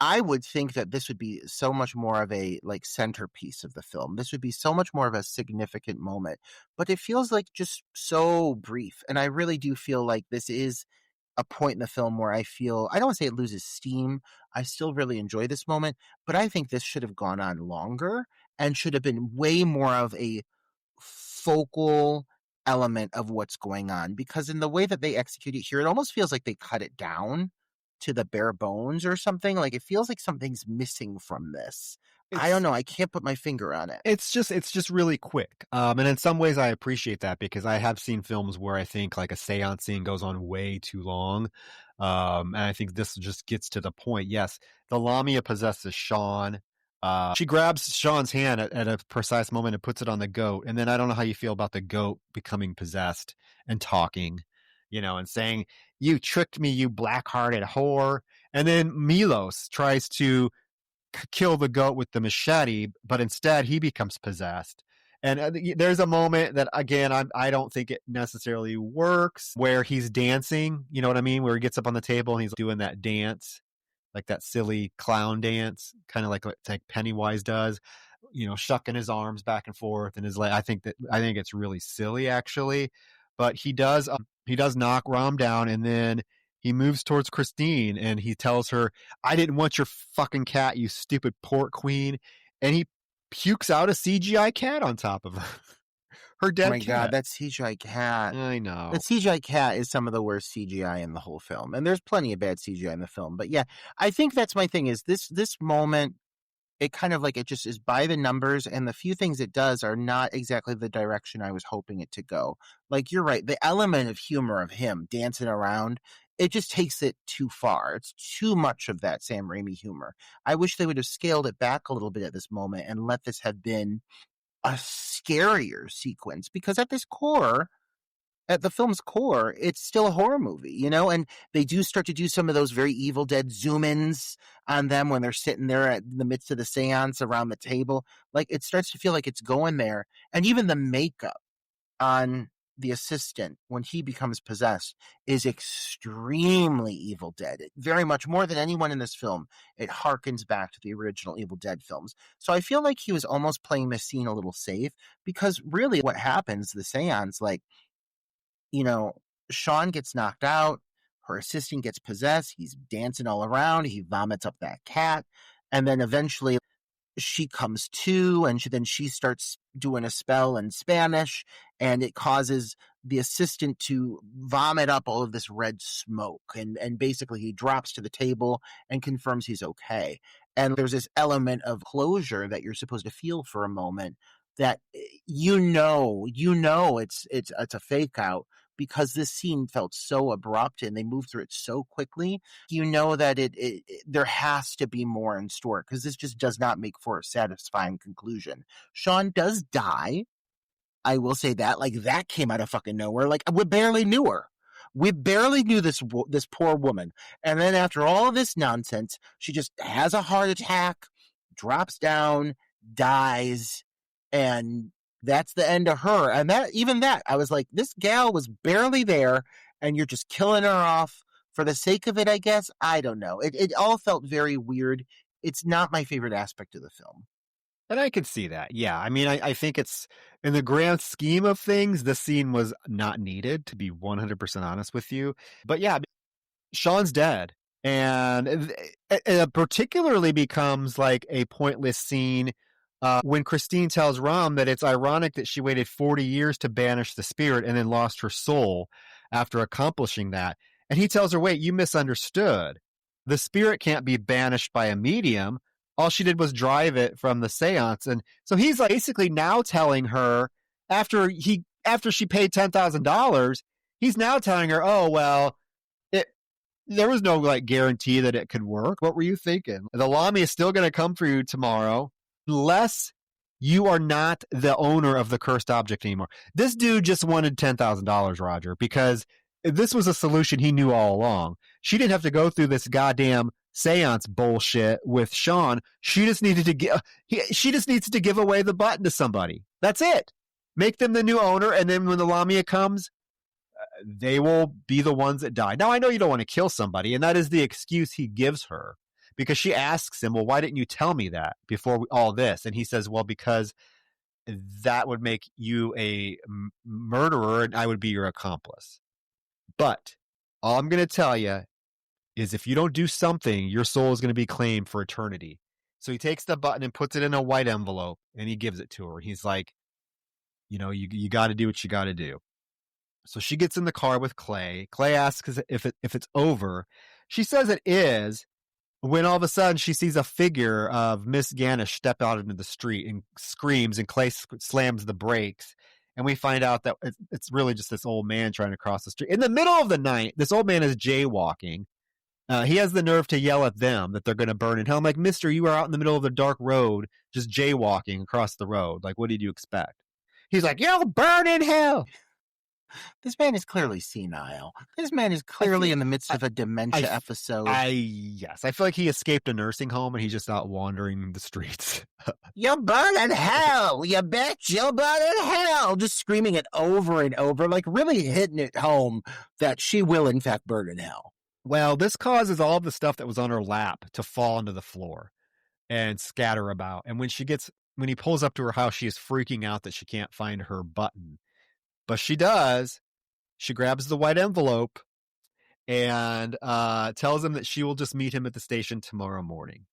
I would think that this would be so much more of a like centerpiece of the film. This would be so much more of a significant moment, but it feels like just so brief. And I really do feel like this is a point in the film where I don't want to say it loses steam. I still really enjoy this moment, but I think this should have gone on longer and should have been way more of a focal element of what's going on, because in the way that they execute it here, it almost feels like they cut it down to the bare bones or something. Like it feels like something's missing from this. I don't know. I can't put my finger on it. It's just really quick. And in some ways I appreciate that, because I have seen films where I think like a seance scene goes on way too long. And I think this just gets to the point. Yes, the Lamia possesses Sean. She grabs Sean's hand at a precise moment and puts it on the goat. And then I don't know how you feel about the goat becoming possessed and talking, and saying, "You tricked me, you black-hearted whore." And then Milos tries to kill the goat with the machete, but instead he becomes possessed. And there's a moment that, again, I don't think it necessarily works, where he's dancing, you know what I mean? Where he gets up on the table and he's doing that dance, like that silly clown dance, kind of like Pennywise does, shucking his arms back and forth and his leg. I think it's really silly, actually. But he does knock Ram down, and then he moves towards Christine and he tells her, "I didn't want your fucking cat, you stupid pork queen." And he pukes out a CGI cat on top of her. Her dead Oh my cat. God, that CGI cat. I know. The CGI cat is some of the worst CGI in the whole film. And there's plenty of bad CGI in the film. But yeah, I think that's my thing is this moment, it kind of like it just is by the numbers, and the few things it does are not exactly the direction I was hoping it to go. Like, you're right, the element of humor of him dancing around, it just takes it too far. It's too much of that Sam Raimi humor. I wish they would have scaled it back a little bit at this moment and let this have been a scarier sequence, because at the film's core, it's still a horror movie, you know? And they do start to do some of those very Evil Dead zoom-ins on them when they're sitting there in the midst of the seance around the table. Like, it starts to feel like it's going there. And even the makeup on the assistant when he becomes possessed is extremely Evil Dead. Very much more than anyone in this film, it harkens back to the original Evil Dead films. So I feel like he was almost playing this scene a little safe, because really what happens, the seance, like, you know, Sean gets knocked out, her assistant gets possessed, he's dancing all around, he vomits up that cat, and then eventually she comes to, and then she starts doing a spell in Spanish, and it causes the assistant to vomit up all of this red smoke, and basically he drops to the table and confirms he's okay. And there's this element of closure that you're supposed to feel for a moment, that you know it's a fake out, because this scene felt so abrupt and they moved through it so quickly. You know that it there has to be more in store, because this just does not make for a satisfying conclusion. Sean does die. I will say that. Like, that came out of fucking nowhere. Like, we barely knew her. We barely knew this poor woman. And then after all of this nonsense, she just has a heart attack, drops down, dies, and that's the end of her. And that, I was like, this gal was barely there, and you're just killing her off for the sake of it, I guess. I don't know. It all felt very weird. It's not my favorite aspect of the film. And I could see that. Yeah. I mean, I think it's, in the grand scheme of things, this scene was not needed, to be 100% honest with you. But yeah, Sean's dead. And it particularly becomes like a pointless scene when Christine tells Ram that it's ironic that she waited 40 years to banish the spirit and then lost her soul after accomplishing that. And he tells her, wait, you misunderstood. The spirit can't be banished by a medium. All she did was drive it from the seance. And so he's like basically now telling her, after she paid $10,000, he's now telling her, oh, well, there was no like guarantee that it could work. What were you thinking? The Lamy is still going to come for you tomorrow, unless you are not the owner of the cursed object anymore. This dude just wanted $10,000, Roger, because this was a solution he knew all along. She didn't have to go through this goddamn seance bullshit with Sean. She just needed to she just needs to give away the button to somebody. That's it. Make them the new owner, and then when the Lamia comes, they will be the ones that die. Now, I know you don't want to kill somebody, and that is the excuse he gives her, because she asks him, well, why didn't you tell me that before all this? And he says, well, because that would make you a murderer and I would be your accomplice. But all I'm going to tell you is, if you don't do something, your soul is going to be claimed for eternity. So he takes the button and puts it in a white envelope, and he gives it to her. He's like, you got to do what you got to do. So she gets in the car with Clay. Clay asks if it's over. She says it is, when all of a sudden she sees a figure of Miss Ganush step out into the street and screams, and Clay slams the brakes. And we find out that it's really just this old man trying to cross the street. In the middle of the night, this old man is jaywalking. He has the nerve to yell at them that they're going to burn in hell. I'm like, mister, you are out in the middle of the dark road just jaywalking across the road. Like, what did you expect? He's like, you'll burn in hell. This man is clearly senile. This man is clearly in the midst of a dementia episode. Yes. I feel like he escaped a nursing home and he's just out wandering the streets. You'll burn in hell, you bitch. You'll burn in hell. Just screaming it over and over, like really hitting it home that she will, in fact, burn in hell. Well, this causes all of the stuff that was on her lap to fall onto the floor and scatter about. And when he pulls up to her house, she is freaking out that she can't find her button. But she does. She grabs the white envelope and tells him that she will just meet him at the station tomorrow morning.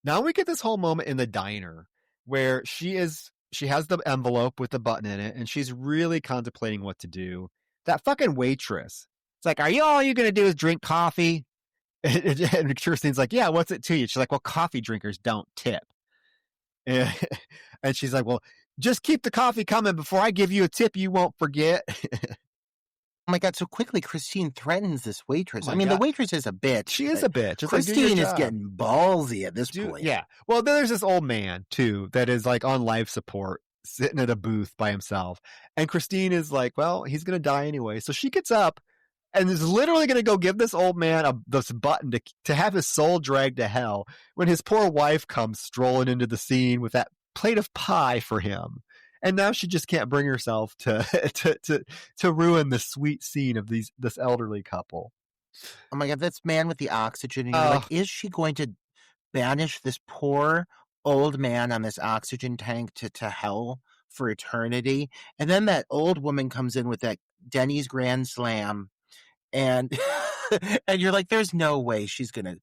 Now we get this whole moment in the diner where she is she has the envelope with the button in it, and she's really contemplating what to do. That fucking waitress. It's like, all you going to do is drink coffee? And Kirsten's like, yeah, what's it to you? She's like, well, coffee drinkers don't tip. And she's like, well, just keep the coffee coming. Before I give you a tip, you won't forget. Oh my God, so quickly Christine threatens this waitress. Oh I mean, God. the waitress is a bitch. She is a bitch. It's Christine is getting ballsy at this point. Yeah. Well, there's this old man, too, that is like on life support, sitting at a booth by himself. And Christine is like, well, he's going to die anyway. So she gets up and is literally going to go give this old man this button to have his soul dragged to hell when his poor wife comes strolling into the scene with that plate of pie for him. And now she just can't bring herself to ruin the sweet scene of this elderly couple. Oh my God, this man with the oxygen. And you're like, is she going to banish this poor old man on this oxygen tank to hell for eternity? And then that old woman comes in with that Denny's Grand Slam. And and you're like, there's no way she's going to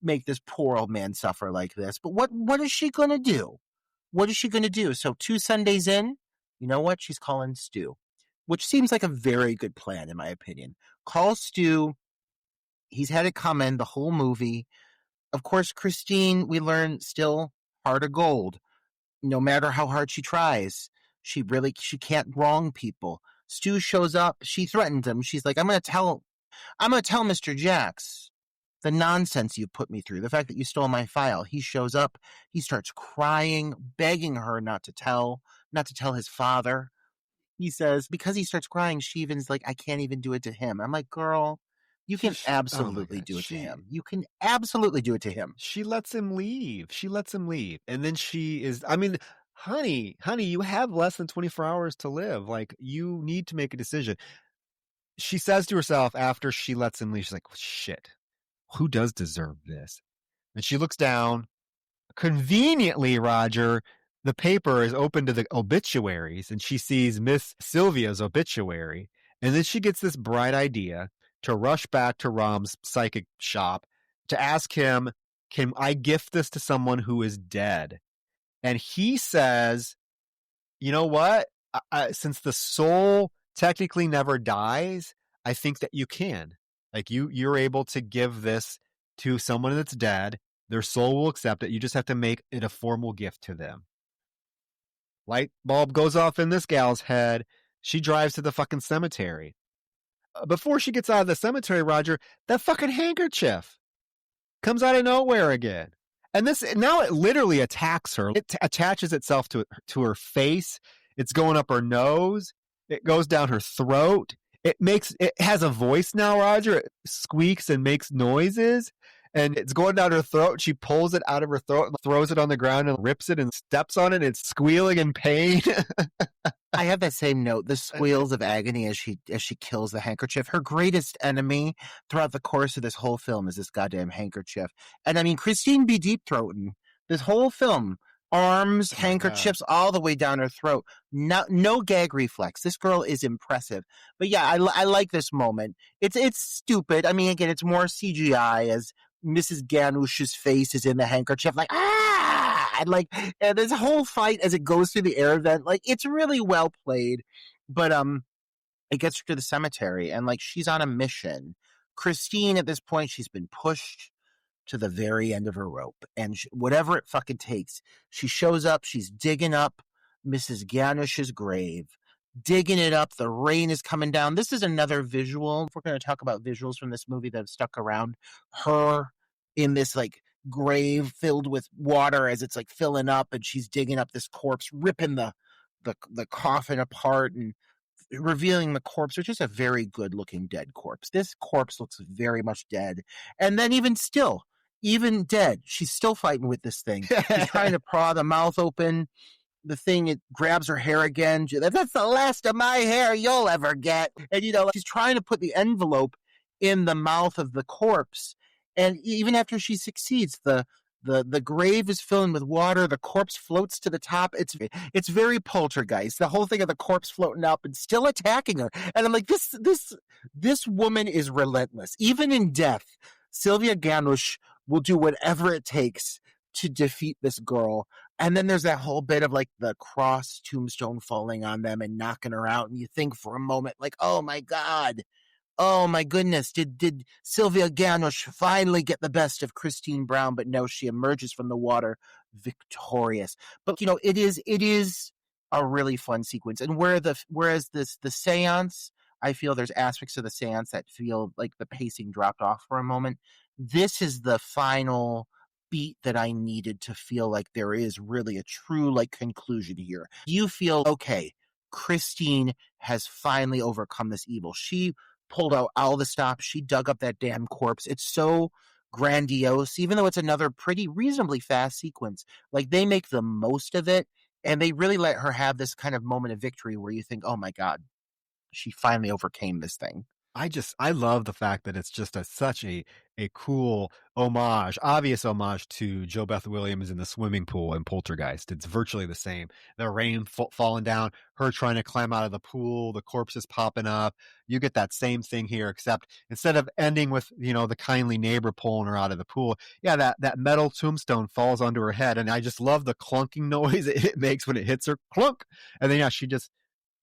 make this poor old man suffer like this. But what is she going to do? What is she going to do? So 2 Sundays in, you know what? She's calling Stu, which seems like a very good plan, in my opinion. Call Stu. He's had it coming the whole movie. Of course, Christine, we learn, still heart of gold. No matter how hard she tries, she can't wrong people. Stu shows up. She threatens him. She's like, I'm going to tell Mr. Jax the nonsense you put me through, the fact that you stole my file. He shows up. He starts crying, begging her not to tell his father. He says, because he starts crying, she even's like, I can't even do it to him. I'm like, girl, you can absolutely do it to him. You can absolutely do it to him. She lets him leave. And then she is, I mean, honey, you have less than 24 hours to live. Like, you need to make a decision. She says to herself after she lets him leave, she's like, shit, who does deserve this? And she looks down. Conveniently, Roger, the paper is open to the obituaries, and she sees Miss Sylvia's obituary. And then she gets this bright idea to rush back to Rom's psychic shop to ask him, can I gift this to someone who is dead? And he says, you know what? Since the soul technically never dies, I think that you can. Like, you're able to give this to someone that's dead. Their soul will accept it. You just have to make it a formal gift to them. Light bulb goes off in this gal's head. She drives to the fucking cemetery. Before she gets out of the cemetery, Roger, that fucking handkerchief comes out of nowhere again. And now it literally attacks her. It attaches itself to her face. It's going up her nose. It goes down her throat. It has a voice now, Roger. It squeaks and makes noises, and it's going down her throat. She pulls it out of her throat and throws it on the ground and rips it and steps on it. And it's squealing in pain. I have that same note, the squeals of agony as she kills the handkerchief. Her greatest enemy throughout the course of this whole film is this goddamn handkerchief. And I mean, Christine be deep-throating this whole film. Arms, handkerchiefs, all the way down her throat. No gag reflex. This girl is impressive. But yeah, I like this moment. It's stupid. I mean, again, it's more CGI as Mrs. Ganush's face is in the handkerchief, like, and this whole fight as it goes through the air vent, like, it's really well played. But it gets her to the cemetery, and like, she's on a mission. Christine, at this point, she's been pushed to the very end of her rope, and whatever it fucking takes, she shows up. She's digging up Mrs. Ganush's grave, digging it up. The rain is coming down. This is another visual. If we're going to talk about visuals from this movie that have stuck around, her in this like grave filled with water as it's like filling up, and she's digging up this corpse, ripping the coffin apart and revealing the corpse, which is a very good looking dead corpse. This corpse looks very much dead. And then even dead, she's still fighting with this thing. She's trying to paw the mouth open. The thing, it grabs her hair again. That's the last of my hair you'll ever get. And, she's trying to put the envelope in the mouth of the corpse. And even after she succeeds, the grave is filling with water. The corpse floats to the top. It's very Poltergeist. The whole thing of the corpse floating up and still attacking her. And I'm like, this woman is relentless. Even in death, Sylvia Ganush will do whatever it takes to defeat this girl. And then there's that whole bit of like the cross tombstone falling on them and knocking her out. And you think for a moment, like, oh my God, oh my goodness, did Sylvia Ganush finally get the best of Christine Brown? But no, she emerges from the water victorious. But it is a really fun sequence. And whereas the seance, I feel there's aspects of the seance that feel like the pacing dropped off for a moment. This is the final beat that I needed to feel like there is really a true like conclusion here. You feel, okay, Christine has finally overcome this evil. She pulled out all the stops. She dug up that damn corpse. It's so grandiose, even though it's another pretty reasonably fast sequence. Like, they make the most of it, and they really let her have this kind of moment of victory where you think, oh my God, she finally overcame this thing. I love the fact that it's just such a cool homage, obvious homage to Jo Beth Williams in the swimming pool in Poltergeist. It's virtually the same. The rain falling down, her trying to climb out of the pool, the corpses popping up. You get that same thing here, except instead of ending with, the kindly neighbor pulling her out of the pool, yeah, that metal tombstone falls onto her head. And I just love the clunking noise it makes when it hits her, clunk. And then, yeah, she just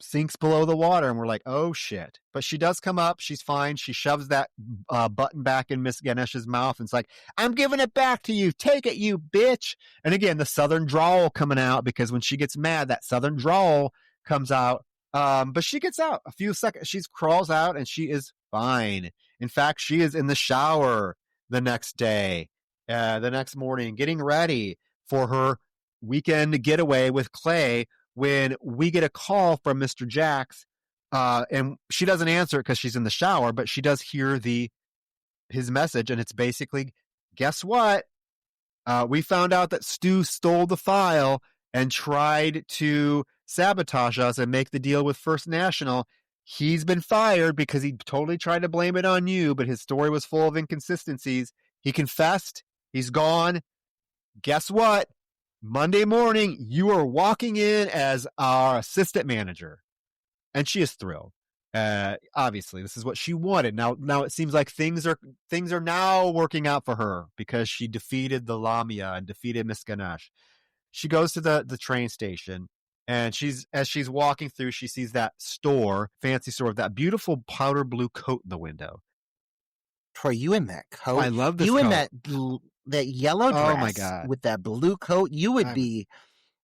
sinks below the water, and we're like, oh shit. But she does come up. She's fine. She shoves that button back in Miss Ganush's mouth, and it's like, I'm giving it back to you. Take it, you bitch. And again, the southern drawl coming out, because when she gets mad, that southern drawl comes out. But she gets out a few seconds. She crawls out, and she is fine. In fact, she is in the shower the next day, the next morning, getting ready for her weekend getaway with Clay, when we get a call from Mr. Jax, and she doesn't answer it because she's in the shower, but she does hear his message, and it's basically, guess what? We found out that Stu stole the file and tried to sabotage us and make the deal with First National. He's been fired because he totally tried to blame it on you, but his story was full of inconsistencies. He confessed. He's gone. Guess what? Monday morning, you are walking in as our assistant manager. And she is thrilled. Obviously, this is what she wanted. Now it seems like things are now working out for her because she defeated the Lamia and defeated Miss Ganush. She goes to the train station, and as she's walking through, she sees that fancy store with that beautiful powder blue coat in the window. Troy, you in that coat? I love this you coat. In that yellow dress, oh my God, with that blue coat, you would be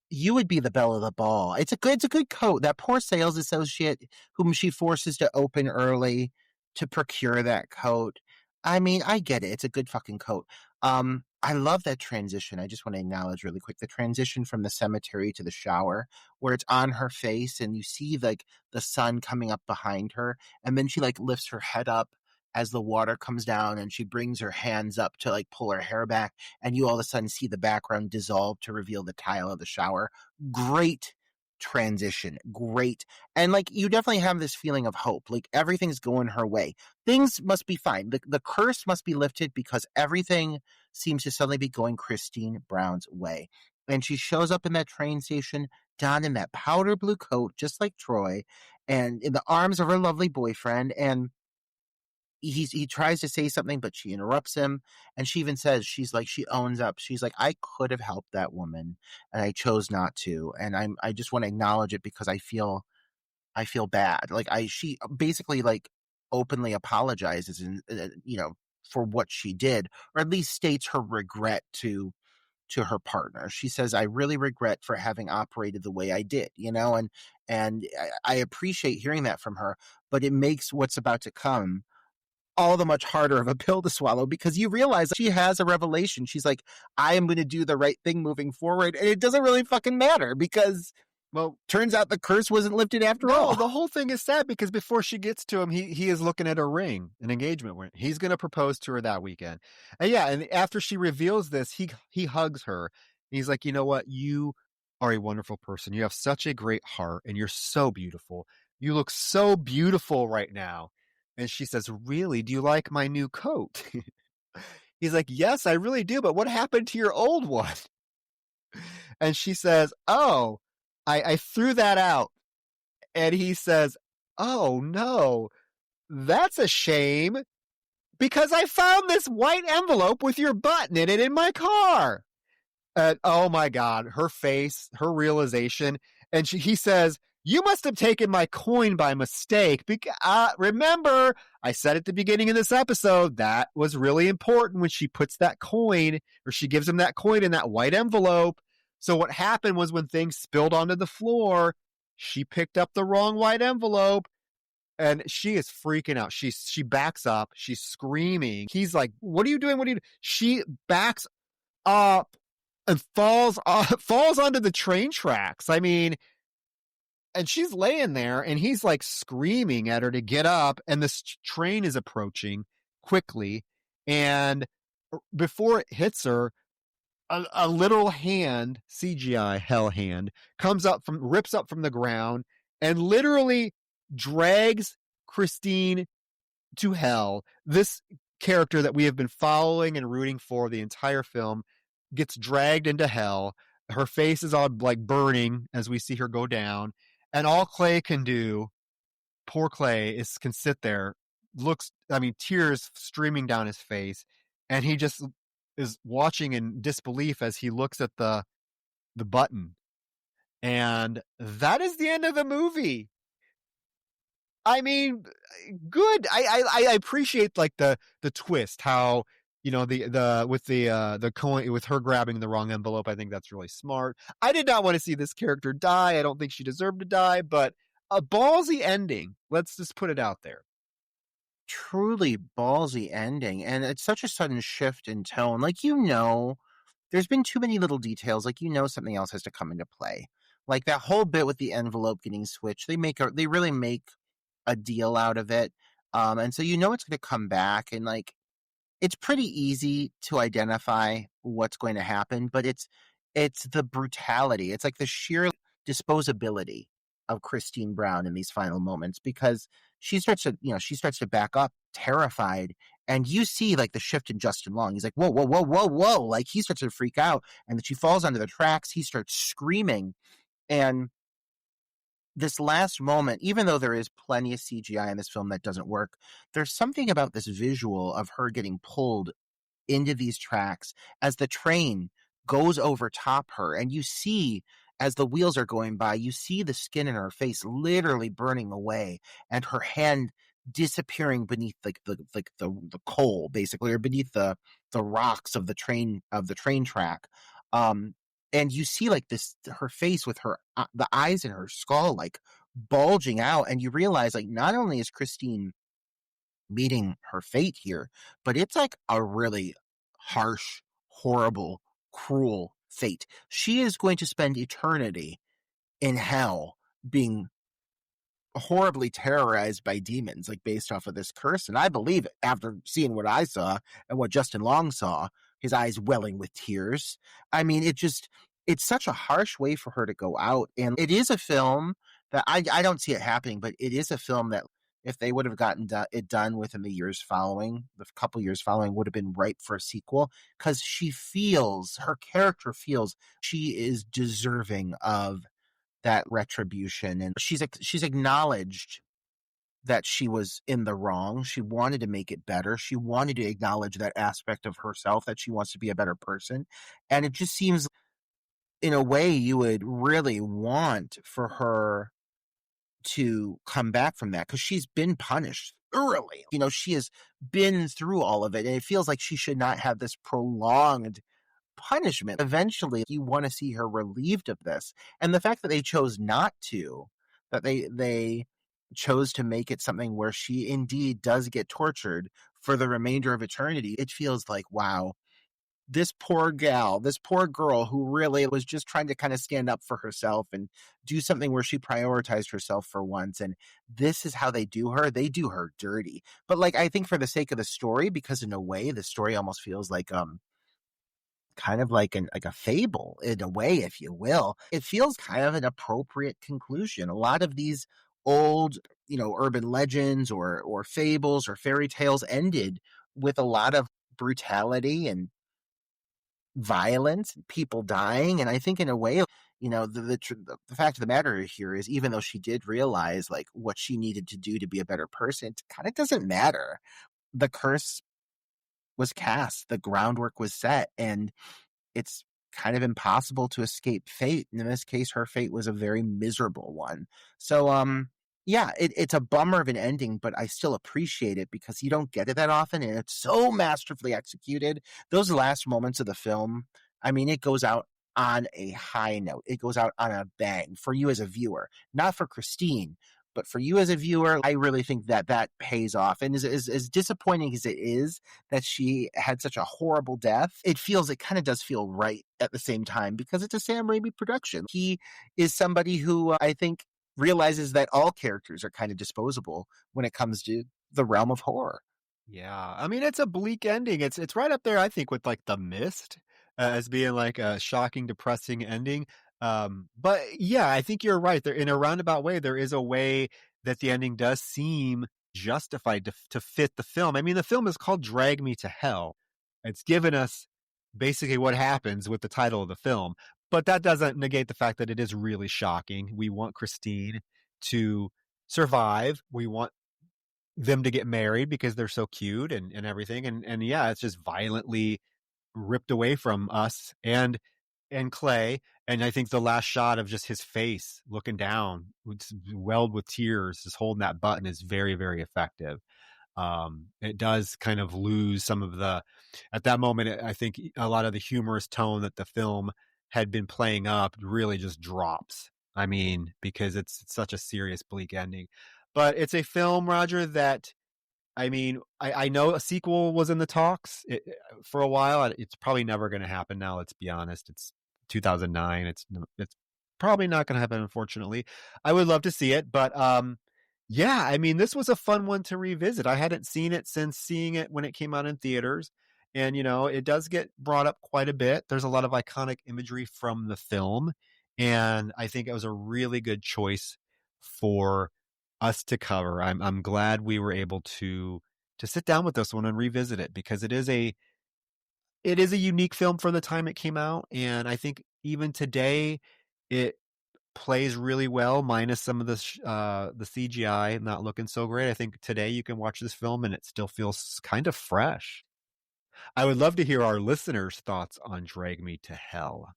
the belle of the ball. It's a good coat. That poor sales associate whom she forces to open early to procure that coat. I mean, I get it. It's a good fucking coat. I love that transition. I just want to acknowledge really quick the transition from the cemetery to the shower, where it's on her face and you see like the sun coming up behind her, and then she like lifts her head up as the water comes down, and she brings her hands up to like pull her hair back, and you all of a sudden see the background dissolve to reveal the tile of the shower. Great transition. Great. And like, you definitely have this feeling of hope. Like, everything's going her way. Things must be fine. The curse must be lifted because everything seems to suddenly be going Christine Brown's way. And she shows up in that train station, donned in that powder blue coat, just like Troy, and in the arms of her lovely boyfriend. And he tries to say something, but she interrupts him. And she even says, she owns up. She's like, I could have helped that woman, and I chose not to. And I just want to acknowledge it because I feel bad. Like, she basically like openly apologizes and, for what she did, or at least states her regret to her partner. She says, I really regret for having operated the way I did, and I appreciate hearing that from her, but it makes what's about to come all the much harder of a pill to swallow, because you realize she has a revelation. She's like, I am going to do the right thing moving forward. And it doesn't really fucking matter because, well, turns out the curse wasn't lifted after all. The whole thing is sad because before she gets to him, he is looking at a ring, an engagement ring. He's going to propose to her that weekend. And yeah, and after she reveals this, he hugs her. He's like, you know what? You are a wonderful person. You have such a great heart, and you're so beautiful. You look so beautiful right now. And she says, really? Do you like my new coat? He's like, yes, I really do. But what happened to your old one? And she says, oh, I threw that out. And he says, oh, no, that's a shame, because I found this white envelope with your button in it in my car. And oh my God, her face, her realization. And he says, "You must have taken my coin by mistake. Remember, I said at the beginning of this episode that was really important when she puts that coin, or she gives him that coin in that white envelope. So what happened was when things spilled onto the floor, she picked up the wrong white envelope, and she is freaking out. She backs up. She's screaming. He's like, "What are you doing? What are you doing?" She backs up and falls onto the train tracks. I mean, and she's laying there, and he's like screaming at her to get up, and this train is approaching quickly, and before it hits her, a little hand, CGI hell hand, rips up from the ground, and literally drags Christine to hell. This character that we have been following and rooting for the entire film gets dragged into hell. Her face is all like burning as we see her go down. And all Clay can do, poor Clay, can sit there, tears streaming down his face. And he just is watching in disbelief as he looks at the button. And that is the end of the movie. I mean, good. I appreciate like the twist, how, the coin with her grabbing the wrong envelope. I think that's really smart. I did not want to see this character die. I don't think she deserved to die, but a ballsy ending. Let's just put it out there. Truly ballsy ending, and it's such a sudden shift in tone. Like, there's been too many little details. Like, something else has to come into play. Like that whole bit with the envelope getting switched. They really make a deal out of it. And so it's going to come back, and like it's pretty easy to identify what's going to happen, but it's the brutality. It's like the sheer disposability of Christine Brown in these final moments, because she starts to back up, terrified, and you see like the shift in Justin Long. He's like, whoa, whoa, whoa, whoa, whoa. Like he starts to freak out, and then she falls onto the tracks. He starts screaming. And this last moment, even though there is plenty of CGI in this film that doesn't work, there's something about this visual of her getting pulled into these tracks as the train goes over top her. And you see, as the wheels are going by, you see the skin in her face literally burning away, and her hand disappearing beneath the coal, basically, or beneath the rocks of the train track. And you see like her face with the eyes in her skull like bulging out, and you realize like not only is Christine meeting her fate here, but it's like a really harsh, horrible, cruel fate. She is going to spend eternity in hell being horribly terrorized by demons, like based off of this curse. And I believe it after seeing what I saw and what Justin Long saw, his eyes welling with tears. I mean, it's such a harsh way for her to go out. And it is a film that I don't see it happening, but it is a film that if they would have gotten it done within the couple years following, would have been ripe for a sequel, because her character feels she is deserving of that retribution. And she's acknowledged that she was in the wrong. She wanted to make it better. She wanted to acknowledge that aspect of herself, that she wants to be a better person. And it just seems, in a way, you would really want for her to come back from that, because she's been punished thoroughly. She has been through all of it, and it feels like she should not have this prolonged punishment. Eventually, you want to see her relieved of this. And the fact that they chose not to, that they chose to make it something where she indeed does get tortured for the remainder of eternity, it feels like, wow, this poor girl who really was just trying to kind of stand up for herself and do something where she prioritized herself for once. And this is how they do her. They do her dirty. But like, I think for the sake of the story, because in a way, the story almost feels like, kind of like a fable in a way, if you will. It feels kind of an appropriate conclusion. A lot of these old, urban legends or fables or fairy tales ended with a lot of brutality and violence, people dying. And I think in a way, the fact of the matter here is, even though she did realize like what she needed to do to be a better person, it kind of doesn't matter. The curse was cast, the groundwork was set, and it's kind of impossible to escape fate. And in this case, her fate was a very miserable one. So, yeah, it's a bummer of an ending, but I still appreciate it because you don't get it that often, and it's so masterfully executed. Those last moments of the film, I mean, it goes out on a high note. It goes out on a bang for you as a viewer, not for Christine, but for you as a viewer. I really think that pays off. And as disappointing as it is that she had such a horrible death, it kind of does feel right at the same time because it's a Sam Raimi production. He is somebody who I think realizes that all characters are kind of disposable when it comes to the realm of horror. Yeah, I mean, it's a bleak ending. It's right up there, I think, with like The Mist as being like a shocking, depressing ending. But yeah, I think you're right. There, in a roundabout way, there is a way that the ending does seem justified to fit the film. I mean, the film is called Drag Me to Hell. It's given us basically what happens with the title of the film, but that doesn't negate the fact that it is really shocking. We want Christine to survive. We want them to get married because they're so cute and everything. And yeah, it's just violently ripped away from us and Clay. And I think the last shot of just his face looking down, welled with tears, just holding that button is very, very effective. It does kind of lose some of at that moment, I think a lot of the humorous tone that the film had been playing up really just drops. I mean, because it's such a serious, bleak ending. But it's a film, Roger, that, I mean, I know a sequel was in the talks for a while. It's probably never going to happen now, let's be honest. It's 2009. It's probably not going to happen, unfortunately. I would love to see it, but yeah, I mean, this was a fun one to revisit. I hadn't seen it since seeing it when it came out in theaters. And, it does get brought up quite a bit. There's a lot of iconic imagery from the film. And I think it was a really good choice for us to cover. I'm glad we were able to sit down with this one and revisit it because it is a unique film for the time it came out. And I think even today it plays really well, minus some of the CGI not looking so great. I think today you can watch this film and it still feels kind of fresh. I would love to hear our listeners' thoughts on Drag Me to Hell.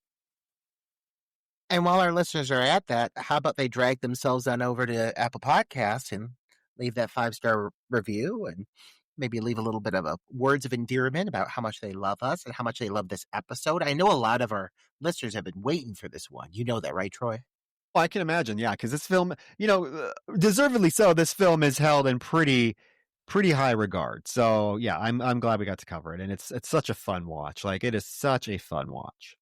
And while our listeners are at that, how about they drag themselves on over to Apple Podcasts and leave that 5-star review and maybe leave a little bit of words of endearment about how much they love us and how much they love this episode. I know a lot of our listeners have been waiting for this one. You know that, right, Troy? Well, I can imagine, yeah, because this film, deservedly so, this film is held in pretty high regard. So yeah, I'm glad we got to cover it, and it's such a fun watch. Like, it is such a fun watch.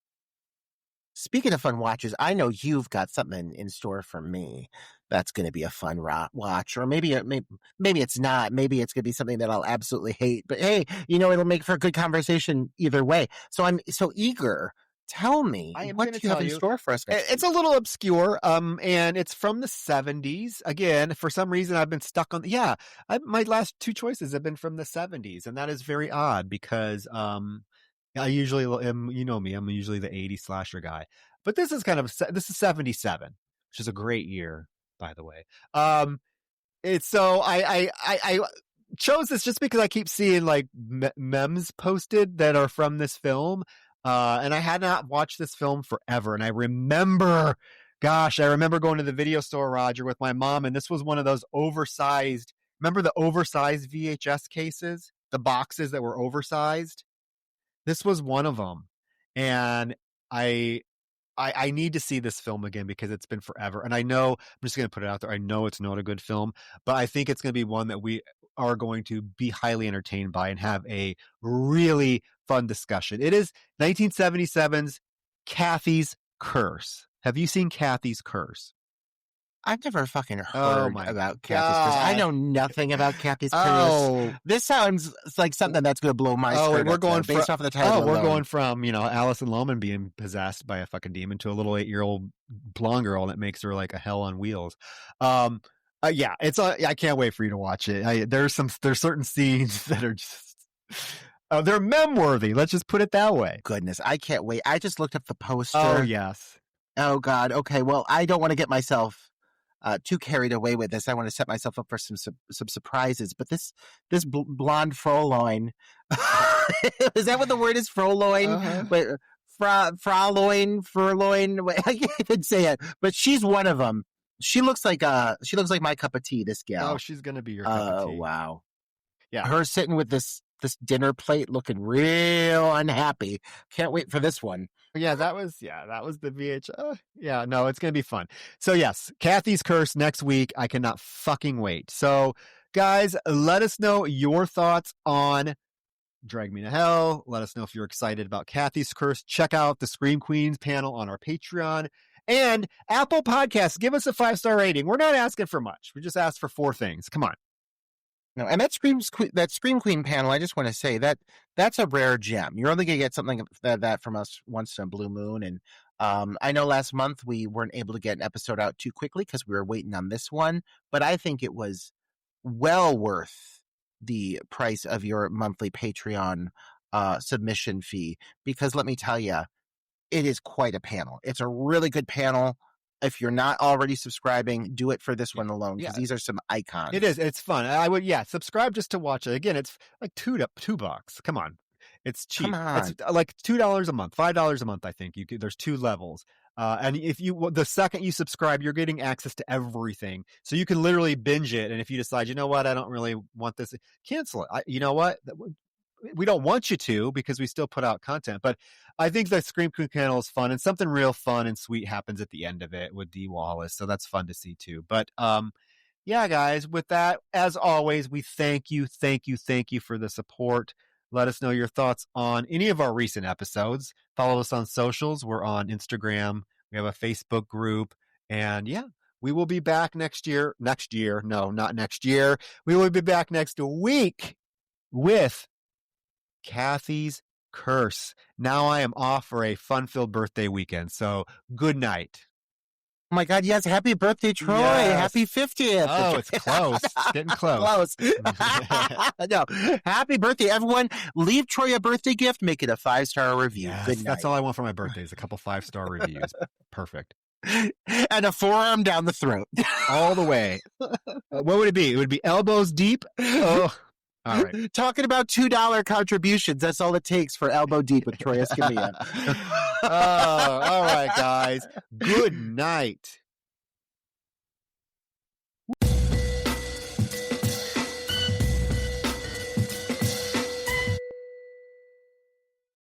Speaking of fun watches, I know you've got something in store for me that's going to be a fun watch, or maybe it's not. Maybe it's going to be something that I'll absolutely hate. But hey, it'll make for a good conversation either way. So I'm so eager. Tell me, what do you have in store for us next It's week? a little obscure, and it's from the 70s. Again, for some reason, I've been stuck on. Yeah, my last two choices have been from the 70s, and that is very odd because I usually am, me, I'm usually the 80s slasher guy. But this is 77, which is a great year, by the way. It's so I chose this just because I keep seeing like memes posted that are from this film. And I had not watched this film forever. And I remember going to the video store, Roger, with my mom. And this was one of those remember the oversized VHS cases, the boxes that were oversized? This was one of them. And I need to see this film again because it's been forever. And I know, I'm just going to put it out there, I know it's not a good film, but I think it's going to be one that we are going to be highly entertained by and have a really fun discussion. It is 1977's Kathy's Curse. Have you seen Kathy's Curse? I've never fucking heard about Kathy's Curse. I know nothing about Kathy's Curse. Oh. This sounds like something that's going to blow my skirt we're going based off of the title we're alone. going from, Alison Lohman being possessed by a fucking demon to a little 8-year-old blonde girl that makes her like a hell on wheels. Yeah, I can't wait for you to watch it. There's certain scenes that are just they're meme-worthy. Let's just put it that way. Goodness, I can't wait. I just looked up the poster. Oh, yes. Oh, God. Okay, well, I don't want to get myself too carried away with this. I want to set myself up for some surprises. But this blonde Fräulein, is that what the word is, Fräulein? Uh-huh. But Furloin. I can't even say it, but she's one of them. She looks like my cup of tea. This gal. Oh, she's gonna be your cup of tea. Wow. Yeah. Her sitting with this dinner plate, looking real unhappy. Can't wait for this one. Yeah, that was the VH. Yeah, no, it's gonna be fun. So yes, Kathy's Curse next week. I cannot fucking wait. So, guys, let us know your thoughts on Drag Me to Hell. Let us know if you're excited about Kathy's Curse. Check out the Scream Queens panel on our Patreon and Apple Podcasts. Give us a 5-star rating. We're not asking for much. We just asked for 4 things. Come on. No, and that Scream Queen panel, I just want to say that's a rare gem. You're only going to get something that from us once in a blue moon. And I know last month we weren't able to get an episode out too quickly because we were waiting on this one, but I think it was well worth the price of your monthly Patreon submission fee, because let me tell you, it is quite a panel. It's a really good panel. If you're not already subscribing, do it for this one alone, because these are some icons. It is. It's fun. I would, subscribe just to watch it. Again, it's like $2. Come on. It's cheap. Come on. It's like $2 a month, $5 a month. I think there's 2 levels. And if the second you subscribe, you're getting access to everything. So you can literally binge it. And if you decide, you know what, I don't really want this, cancel it. You know what? We don't want you to, because we still put out content, but I think the Scream Queen panel is fun, and something real fun and sweet happens at the end of it with Dee Wallace. So that's fun to see too. But, yeah, guys, with that, as always, we thank you for the support. Let us know your thoughts on any of our recent episodes. Follow us on socials. We're on Instagram. We have a Facebook group, and we will be back next year. No, not next year. We will be back next week with Kathy's Curse. Now I am off for a fun-filled birthday weekend, so good night. Oh my God, yes. Happy birthday, Troy. Yes. Happy 50th. Oh, it's close. It's getting close. No, happy birthday, everyone. Leave Troy a birthday gift. Make it a 5-star review. Yes, good night. that's all I want for my birthday is a couple 5-star reviews. Perfect. And a forearm down the throat. All the way. What would it be? It would be elbows deep. Oh, all right. Talking about $2 contributions. That's all it takes for elbow deep with Troy Escamilla. Oh, all right, guys. Good night.